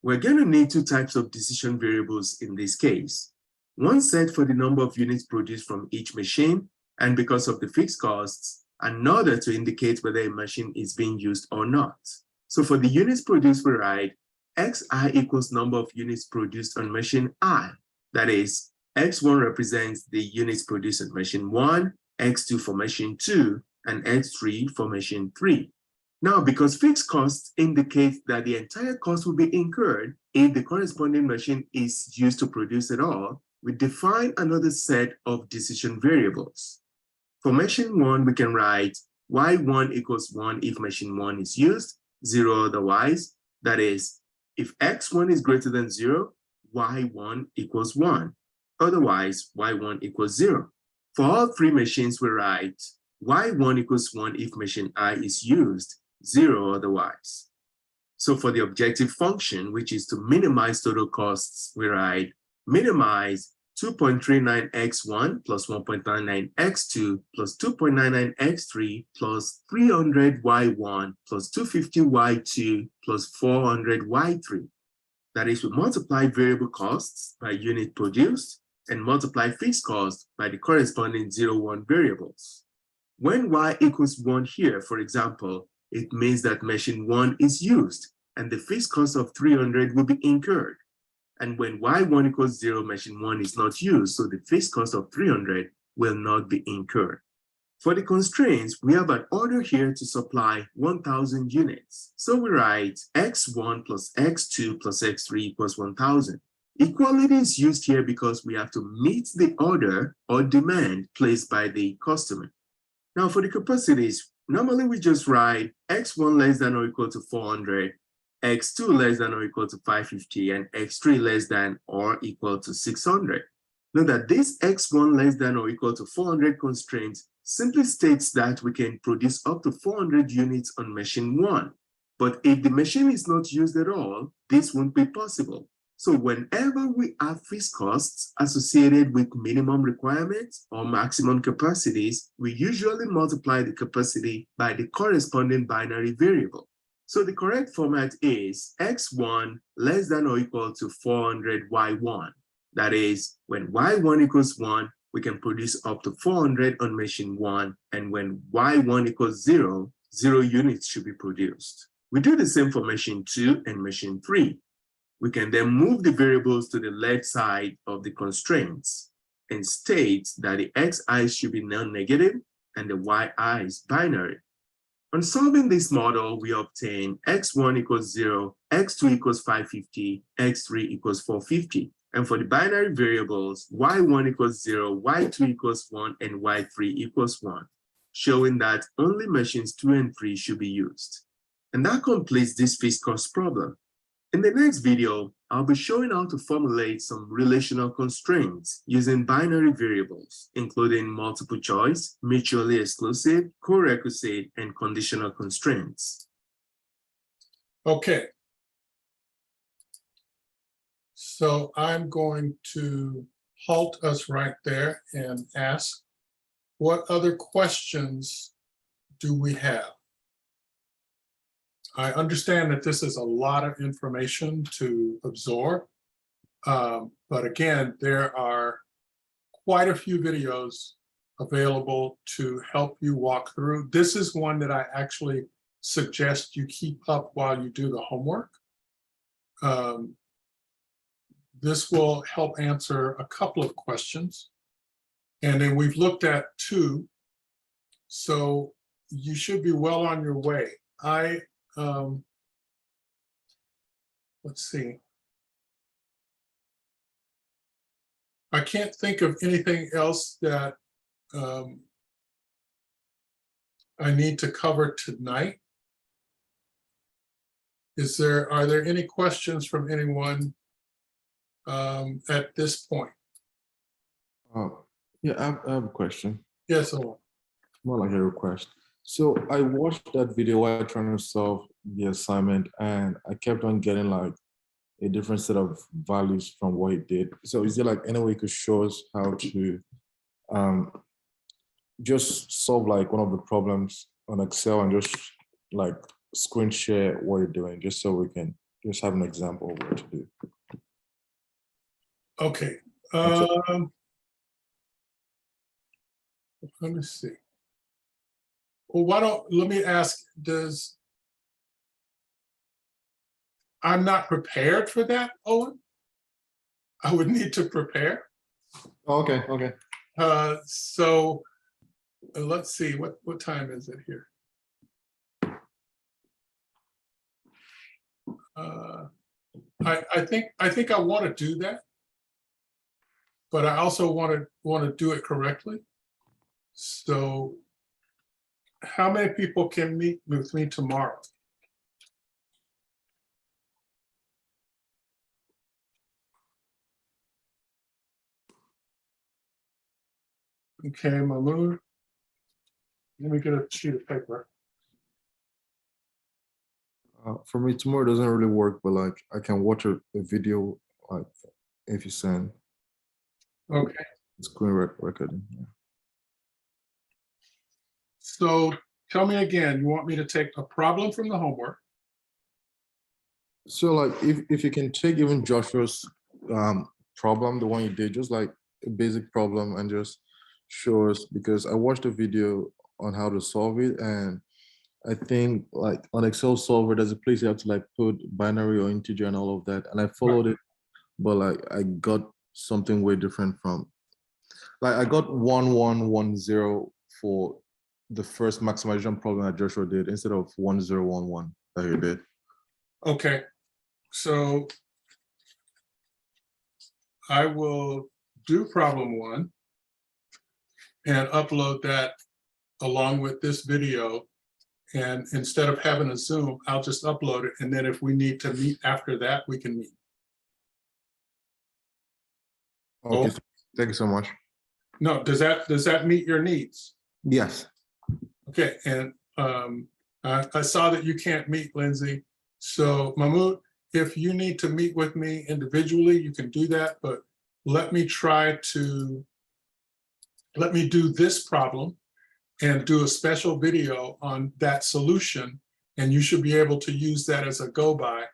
We're going to need 2 types of decision variables in this case. One set for the number of units produced from each machine, and because of the fixed costs, another to indicate whether a machine is being used or not. So for the units produced, we write xi equals number of units produced on machine I. That is, x1 represents the units produced on machine 1, x2 for machine 2, and x3 for machine 3. Now, because fixed costs indicate that the entire cost will be incurred if the corresponding machine is used to produce it all, we define another set of decision variables. For machine 1, we can write y1 equals 1 if machine 1 is used, 0 otherwise. That is, if x1 is greater than 0, y1 equals 1. Otherwise, y1 equals 0. For all 3 machines, we write y1 equals 1 if machine I is used, 0 otherwise. So for the objective function, which is to minimize total costs, we write minimize 2.39x1 plus 1.99x2 plus 2.99x3 plus 300y1 plus 250y2 plus 400y3. That is, we multiply variable costs by unit produced and multiply fixed costs by the corresponding 0-1 variables. When y equals 1 here, for example, it means that machine 1 is used and the fixed cost of 300 will be incurred. And when y1 equals 0, machine 1 is not used, so the fixed cost of 300 will not be incurred. For the constraints, we have an order here to supply 1,000 units. So we write x1 plus x2 plus x3 equals 1,000. Equality is used here because we have to meet the order or demand placed by the customer. Now for the capacities, normally we just write x1 less than or equal to 400, x2 less than or equal to 550 and x3 less than or equal to 600. Note that this x1 less than or equal to 400 constraint simply states that we can produce up to 400 units on machine 1. But if the machine is not used at all, this won't be possible. So whenever we have fixed costs associated with minimum requirements or maximum capacities, we usually multiply the capacity by the corresponding binary variable. So the correct format is x1 less than or equal to 400 y1. That is, when y1 equals 1, we can produce up to 400 on machine 1, and when y1 equals 0, 0 units should be produced. We do the same for machine 2 and machine 3. We can then move the variables to the left side of the constraints and state that the xi should be non-negative and the yi is binary. On solving this model, we obtain x1 equals 0, x2 equals 550, x3 equals 450. And for the binary variables, y1 equals 0, y2 equals 1, and y3 equals 1, showing that only machines 2 and 3 should be used. And that completes this fixed cost problem. In the next video, I'll be showing how to formulate some relational constraints using binary variables, including multiple choice, mutually exclusive, co-requisite, and conditional constraints. Okay. So I'm going to halt us right there and ask, what other questions do we have? I understand that this is a lot of information to absorb, but again, there are quite a few videos available to help you walk through. This is one that I actually suggest you keep up while you do the homework. This will help answer a couple of questions. And then we've looked at 2, so you should be well on your way. Let's see. I can't think of anything else that I need to cover tonight. Are there any questions from anyone at this point? Yeah, I have a question. Yes, Owen. More like a request. So I watched that video while trying to solve the assignment, and I kept on getting like a different set of values from what he did. So is there like any way you could show us how to just solve like one of the problems on Excel and just like screen share what you're doing, just so we can just have an example of what to do? Okay. Let me see. Well, let me ask, I'm not prepared for that, Owen? I would need to prepare. Okay, okay. So let's see, what time is it here? I think I want to do that, but I also want to do it correctly. So how many people can meet with me tomorrow? Okay, Mamoon. Let me get a sheet of paper. For me, tomorrow doesn't really work, but like I can watch a video like if you send. Okay. Screen recording. Yeah. So tell me again, you want me to take a problem from the homework? So like if you can take even Joshua's problem, the one you did, just like a basic problem, and just show us, because I watched a video on how to solve it, and I think like on Excel solver, there's a place you have to like put binary or integer and all of that. And I followed it, but like I got something way different from, like I got 1110 for the first maximization problem that Joshua did instead of 1011 that he did. Okay, so I will do problem 1 and upload that along with this video, And instead of having a Zoom, I'll just upload it. And then if we need to meet after that, we can meet. Okay, Oh. thank you so much. No, does that meet your needs? Yes. Okay, and I saw that you can't meet, Lindsay. So Mahmoud, if you need to meet with me individually, you can do that, but let me do this problem and do a special video on that solution, and you should be able to use that as a go-by.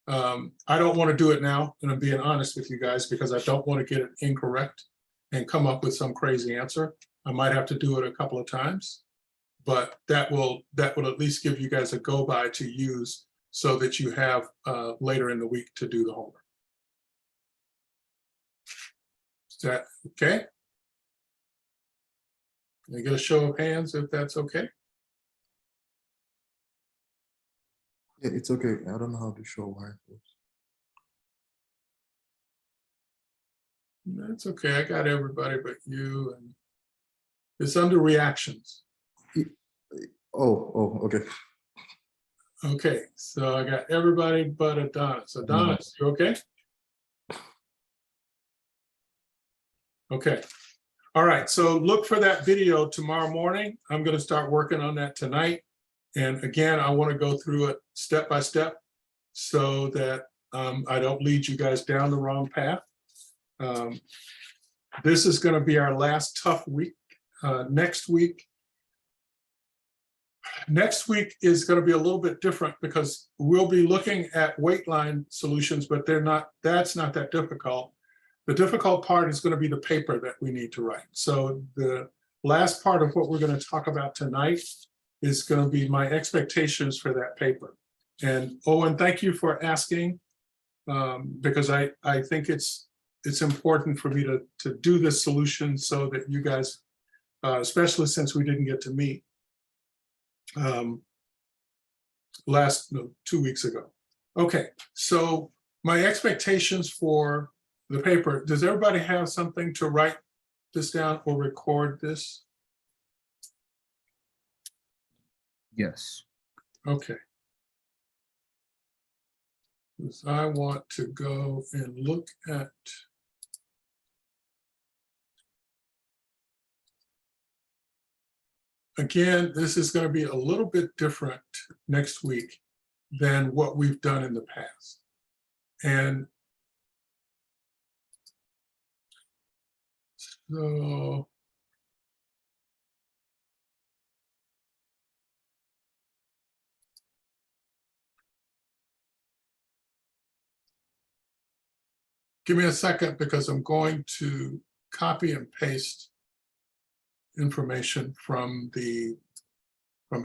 I don't want to do it now, and I'm being honest with you guys, because I don't want to get it incorrect and come up with some crazy answer. I might have to do it a couple of times, but that will at least give you guys a go-by to use so that you have later in the week to do the homework. Is that okay? Can I get a show of hands if that's okay? Yeah, it's okay. I don't know how to show why. That's okay. I got everybody but you. And it's under reactions. Oh, okay. Okay, so I got everybody but Adonis. Adonis, you okay? Okay. All right, so look for that video tomorrow morning. I'm going to start working on that tonight. And again, I want to go through it step by step so that I don't lead you guys down the wrong path. This is going to be our last tough week. Next week is going to be a little bit different because we'll be looking at weight line solutions, but that's not that difficult. The difficult part is going to be the paper that we need to write. So the last part of what we're going to talk about tonight is going to be my expectations for that paper. And Owen, thank you for asking, because I think it's important for me to do this solution so that you guys, especially since we didn't get to meet 2 weeks ago. Okay, so my expectations for the paper, does everybody have something to write this down or record this? Yes. Okay. Because I want to go and look at again, this is going to be a little bit different next week than what we've done in the past. And so give me a second because I'm going to copy and paste information from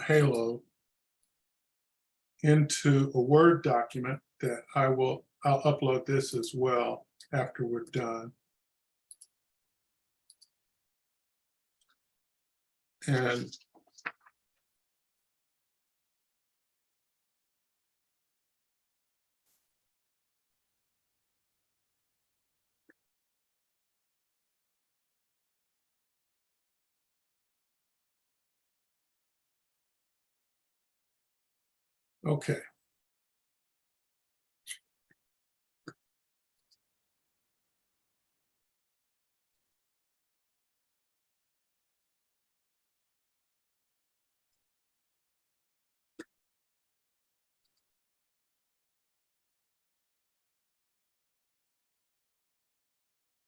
Halo into a Word document that I'll upload this as well after we're done. And okay.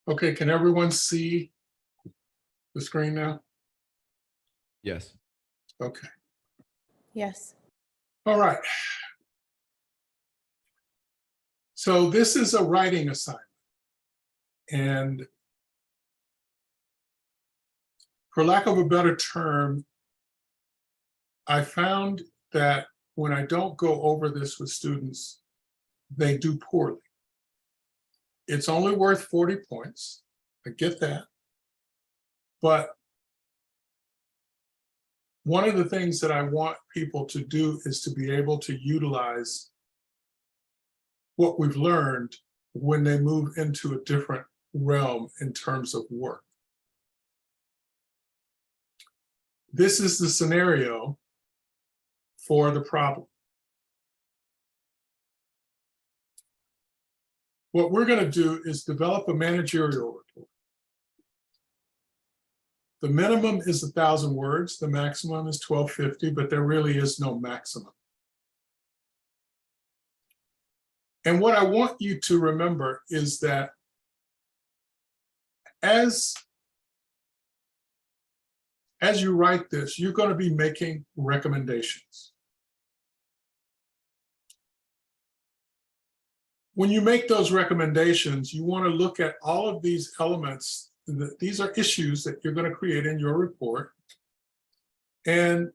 Okay, can everyone see the screen now? Yes. Okay. Yes. All right. So this is a writing assignment. And for lack of a better term, I found that when I don't go over this with students, they do poorly. It's only worth 40 points. I get that. But one of the things that I want people to do is to be able to utilize what we've learned when they move into a different realm in terms of work. This is the scenario for the problem. What we're going to do is develop a managerial report. The minimum is 1,000 words. The maximum is 1,250, but there really is no maximum. And what I want you to remember is that as you write this, you're going to be making recommendations. When you make those recommendations, you want to look at all of these elements. These are issues that you're going to create in your report. And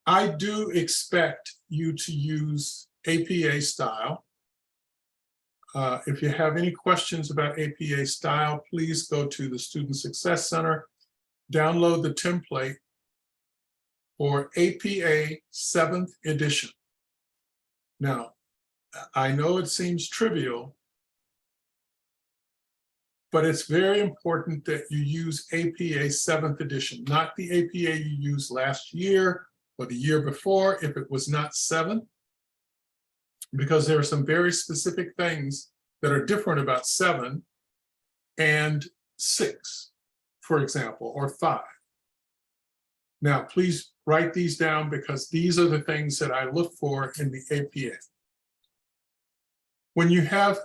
I do expect you to use APA style. If you have any questions about APA style, please go to the Student Success Center, download the template for APA 7th edition. Now, I know it seems trivial, but it's very important that you use APA 7th edition, not the APA you used last year or the year before if it was not 7, because there are some very specific things that are different about 7 and 6, for example, or 5. Now, please write these down because these are the things that I look for in the APA. When you have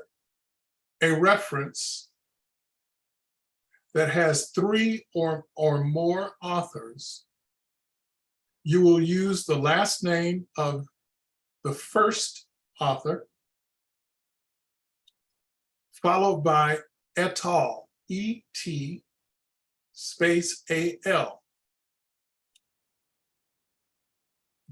a reference that has 3 or more authors, you will use the last name of the first author, followed by et al, E-T space A-L.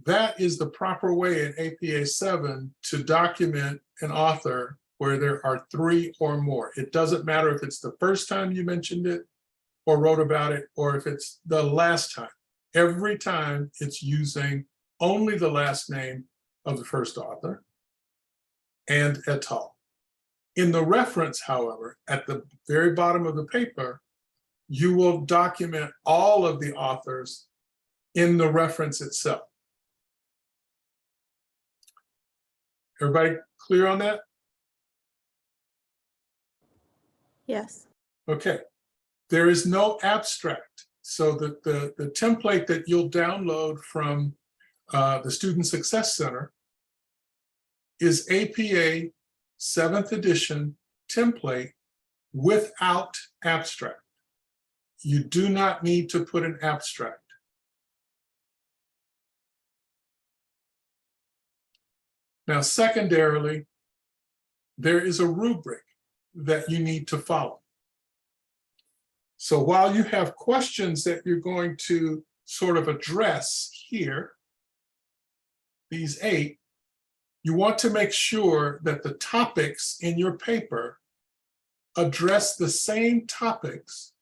That is the proper way in APA 7 to document an author where there are 3 or more. It doesn't matter if it's the first time you mentioned it or wrote about it, or if it's the last time. Every time it's using only the last name of the first author and et al. In the reference, however, at the very bottom of the paper, you will document all of the authors in the reference itself. Everybody clear on that? Yes. Okay. There is no abstract. So the template that you'll download from the Student Success Center is APA 7th edition template without abstract. You do not need to put an abstract. Now, secondarily, there is a rubric that you need to follow. So while you have questions that you're going to sort of address here, these 8, you want to make sure that the topics in your paper address the same topics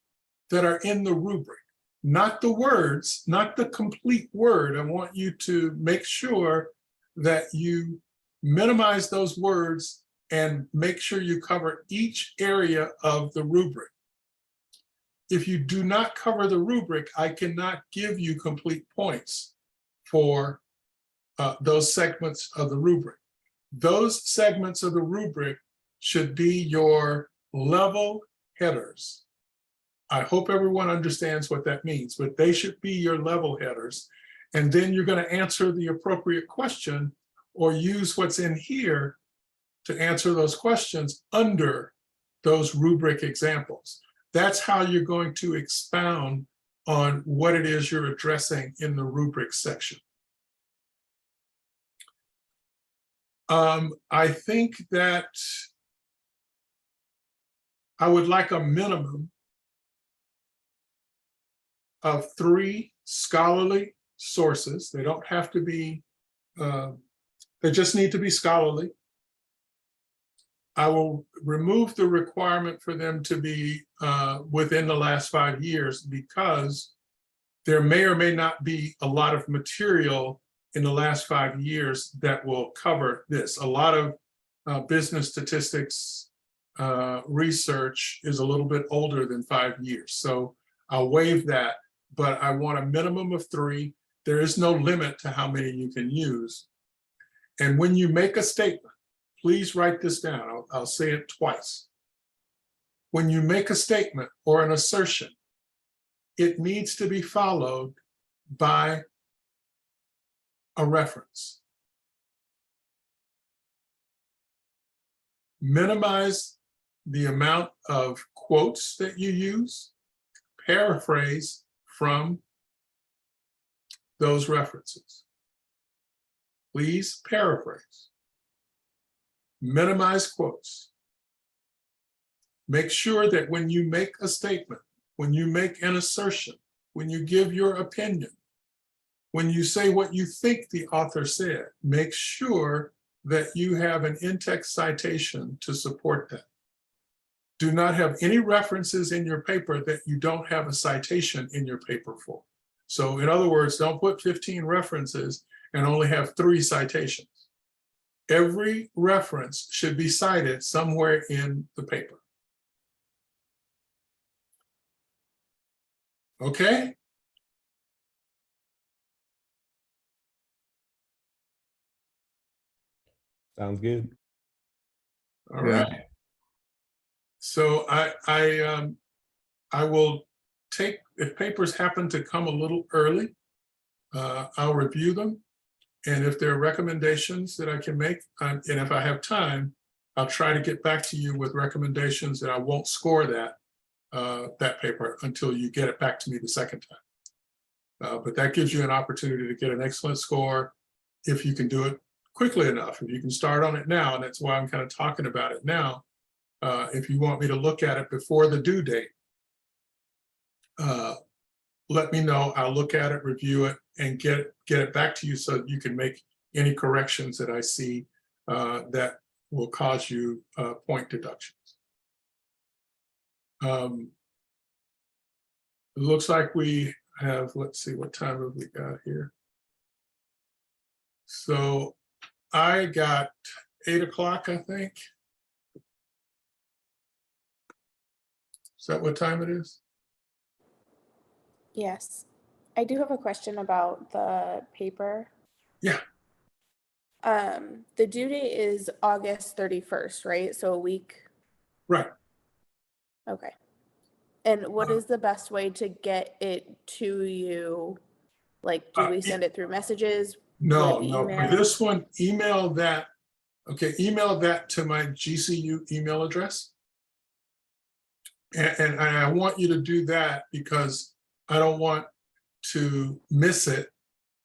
that are in the rubric, not the words, not the complete word. I want you to make sure that you minimize those words and make sure you cover each area of the rubric. If you do not cover the rubric, I cannot give you complete points for those segments of the rubric. Those segments of the rubric should be your level headers. I hope everyone understands what that means, but they should be your level headers. And then you're going to answer the appropriate question or use what's in here to answer those questions under those rubric examples. That's how you're going to expound on what it is you're addressing in the rubric section. I think that I would like a minimum of 3 scholarly sources. They don't have to be, they just need to be scholarly. I will remove the requirement for them to be within the last 5 years because there may or may not be a lot of material in the last 5 years that will cover this. A lot of business statistics research is a little bit older than 5 years. So I'll waive that, but I want a minimum of 3. There is no limit to how many you can use. And when you make a statement, please write this down. I'll say it twice. When you make a statement or an assertion, it needs to be followed by a reference. Minimize the amount of quotes that you use. Paraphrase from those references. Please paraphrase. Minimize quotes. Make sure that when you make a statement, when you make an assertion, when you give your opinion, when you say what you think the author said, make sure that you have an in-text citation to support that. Do not have any references in your paper that you don't have a citation in your paper for. So in other words, don't put 15 references and only have 3 citations. Every reference should be cited somewhere in the paper. Okay? Sounds good. All right. So I will take, if papers happen to come a little early, I'll review them. And if there are recommendations that I can make, and if I have time, I'll try to get back to you with recommendations, and I won't score that paper until you get it back to me the second time. But that gives you an opportunity to get an excellent score if you can do it quickly enough. If you can start on it now, and that's why I'm kind of talking about it now. If you want me to look at it before the due date, let me know. I'll look at it, review it, and get it back to you so that you can make any corrections that I see that will cause you point deductions. It looks like we have, let's see, what time have we got here? So I got 8 o'clock, I think. Is that what time it is? Yes. I do have a question about the paper. Yeah. The due date is August 31st, right? So a week. Right. Okay. And what is the best way to get it to you? Like, do we send it through messages? No, Would it be no. For email? this one, email that. Okay, email that to my GCU email address. And I want you to do that because I don't want to miss it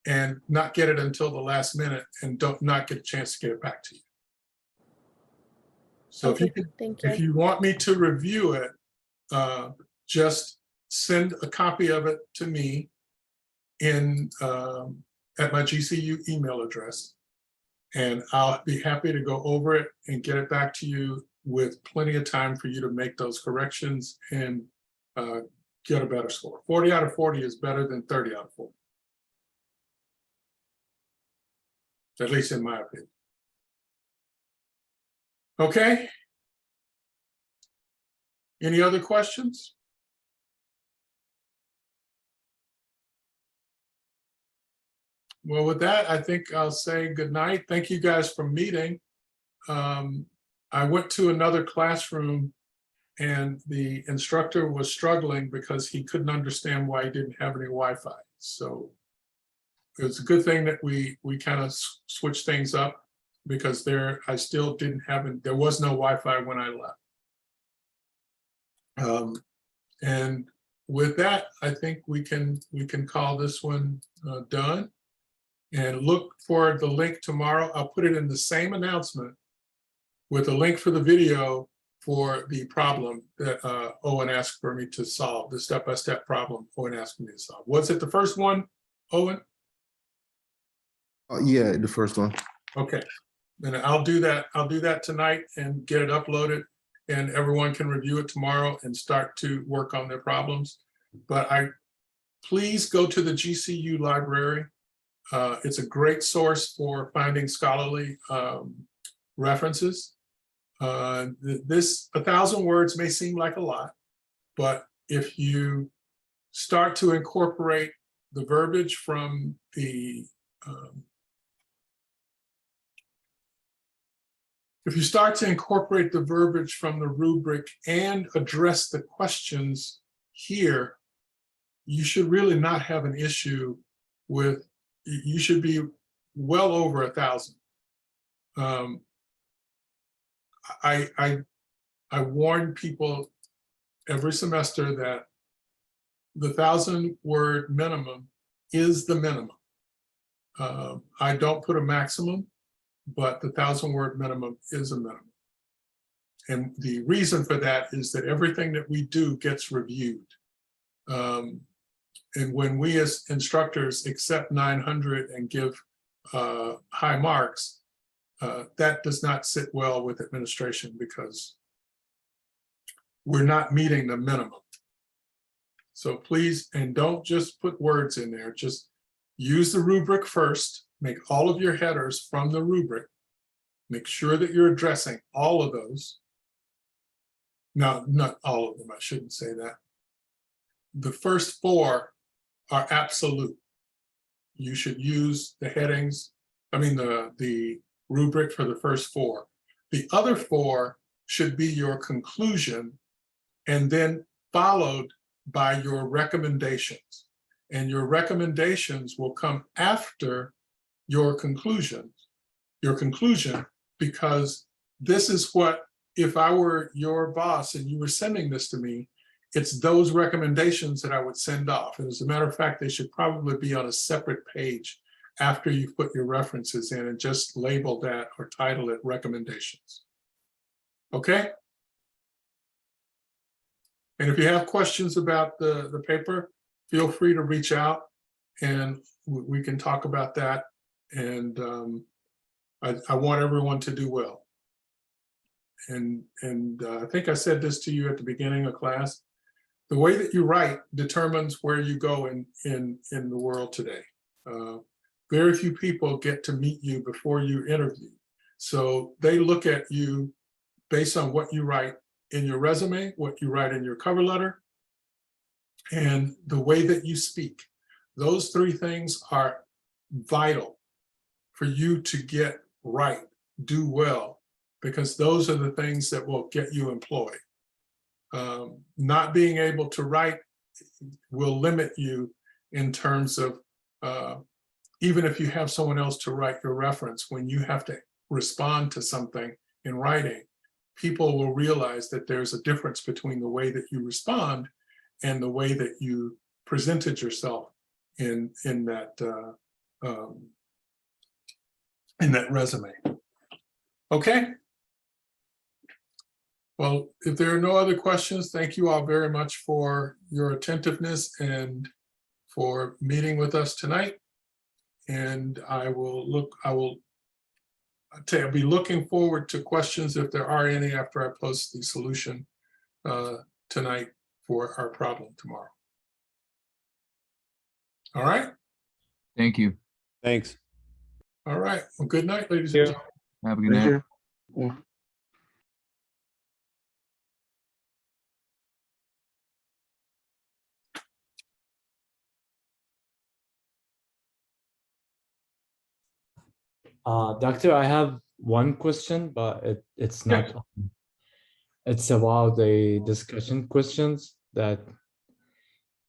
and not get it until the last minute and not get a chance to get it back to you. So Okay, if you thank you. if you want me to review it, just send a copy of it to me in at my GCU email address, and I'll be happy to go over it and get it back to you with plenty of time for you to make those corrections and get a better score. 40 out of 40 is better than 30 out of 40. At least in my opinion. Okay. Any other questions? Well, with that, I think I'll say good night. Thank you guys for meeting. I went to another classroom and the instructor was struggling because he couldn't understand why he didn't have any Wi-Fi. So it's a good thing that we kind of switched things up because I still didn't have it. There was no Wi-Fi when I left. And with that, I think we can call this one done. And look for the link tomorrow. I'll put it in the same announcement with a link for the video for the problem that Owen asked for me to solve, the step-by-step problem Owen asked me to solve. Was it the first one, Owen? Yeah, the first one. Okay, then I'll do that. I'll do that tonight and get it uploaded, and everyone can review it tomorrow and start to work on their problems. But please go to the GCU library. It's a great source for finding scholarly references. This 1,000 words may seem like a lot, but if you start to incorporate the verbiage from the, if you start to incorporate the verbiage from the rubric and address the questions here, you should really not have an issue with, you should be well over 1,000. I warn people every semester that the 1,000-word minimum is the minimum. I don't put a maximum, but the 1,000-word minimum is a minimum. And the reason for that is that everything that we do gets reviewed. And when we as instructors accept 900 and give high marks, that does not sit well with administration because we're not meeting the minimum. So please, and don't just put words in there, just use the rubric first, make all of your headers from the rubric, make sure that you're addressing all of those. No, not all of them, I shouldn't say that. The first 4 are absolute. You should use the headings, I mean the rubric for the first 4. The other 4 should be your conclusion and then followed by your recommendations. And your recommendations will come after your conclusion, because this is what, if I were your boss and you were sending this to me, it's those recommendations that I would send off. And as a matter of fact, they should probably be on a separate page after you put your references in and just label that or title it recommendations. Okay? And if you have questions about the paper, feel free to reach out and we can talk about that. And I want everyone to do well. And I think I said this to you at the beginning of class. The way that you write determines where you go in the world today. Very few people get to meet you before you interview. So they look at you based on what you write in your resume, what you write in your cover letter, and the way that you speak. Those 3 things are vital for you to get right, do well, because those are the things that will get you employed. Not being able to write will limit you in terms of, even if you have someone else to write your reference, when you have to respond to something in writing, people will realize that there's a difference between the way that you respond and the way that you presented yourself in that resume. Okay. Well, if there are no other questions, thank you all very much for your attentiveness and for meeting with us tonight. And I'll be looking forward to questions if there are any after I post the solution tonight for our problem tomorrow. All right. Thank you. Thanks. All right. Well, good night, ladies and gentlemen. Have a good Thank night. you. Yeah. Doctor, I have one question, but it's not. It's about the discussion questions that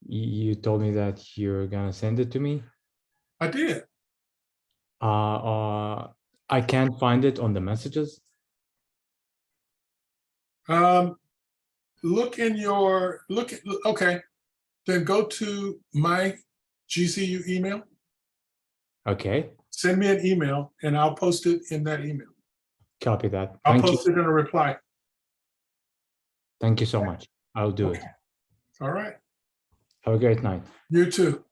you told me that you're gonna send it to me. I did. I can't find it on the messages. Look in your, okay. Then go to my GCU email. Okay, Send me an email and I'll post it in that email. copy that. I'll Thank you. post it in a reply. Thank you so much. I'll do it. All right. Have a great night. You too.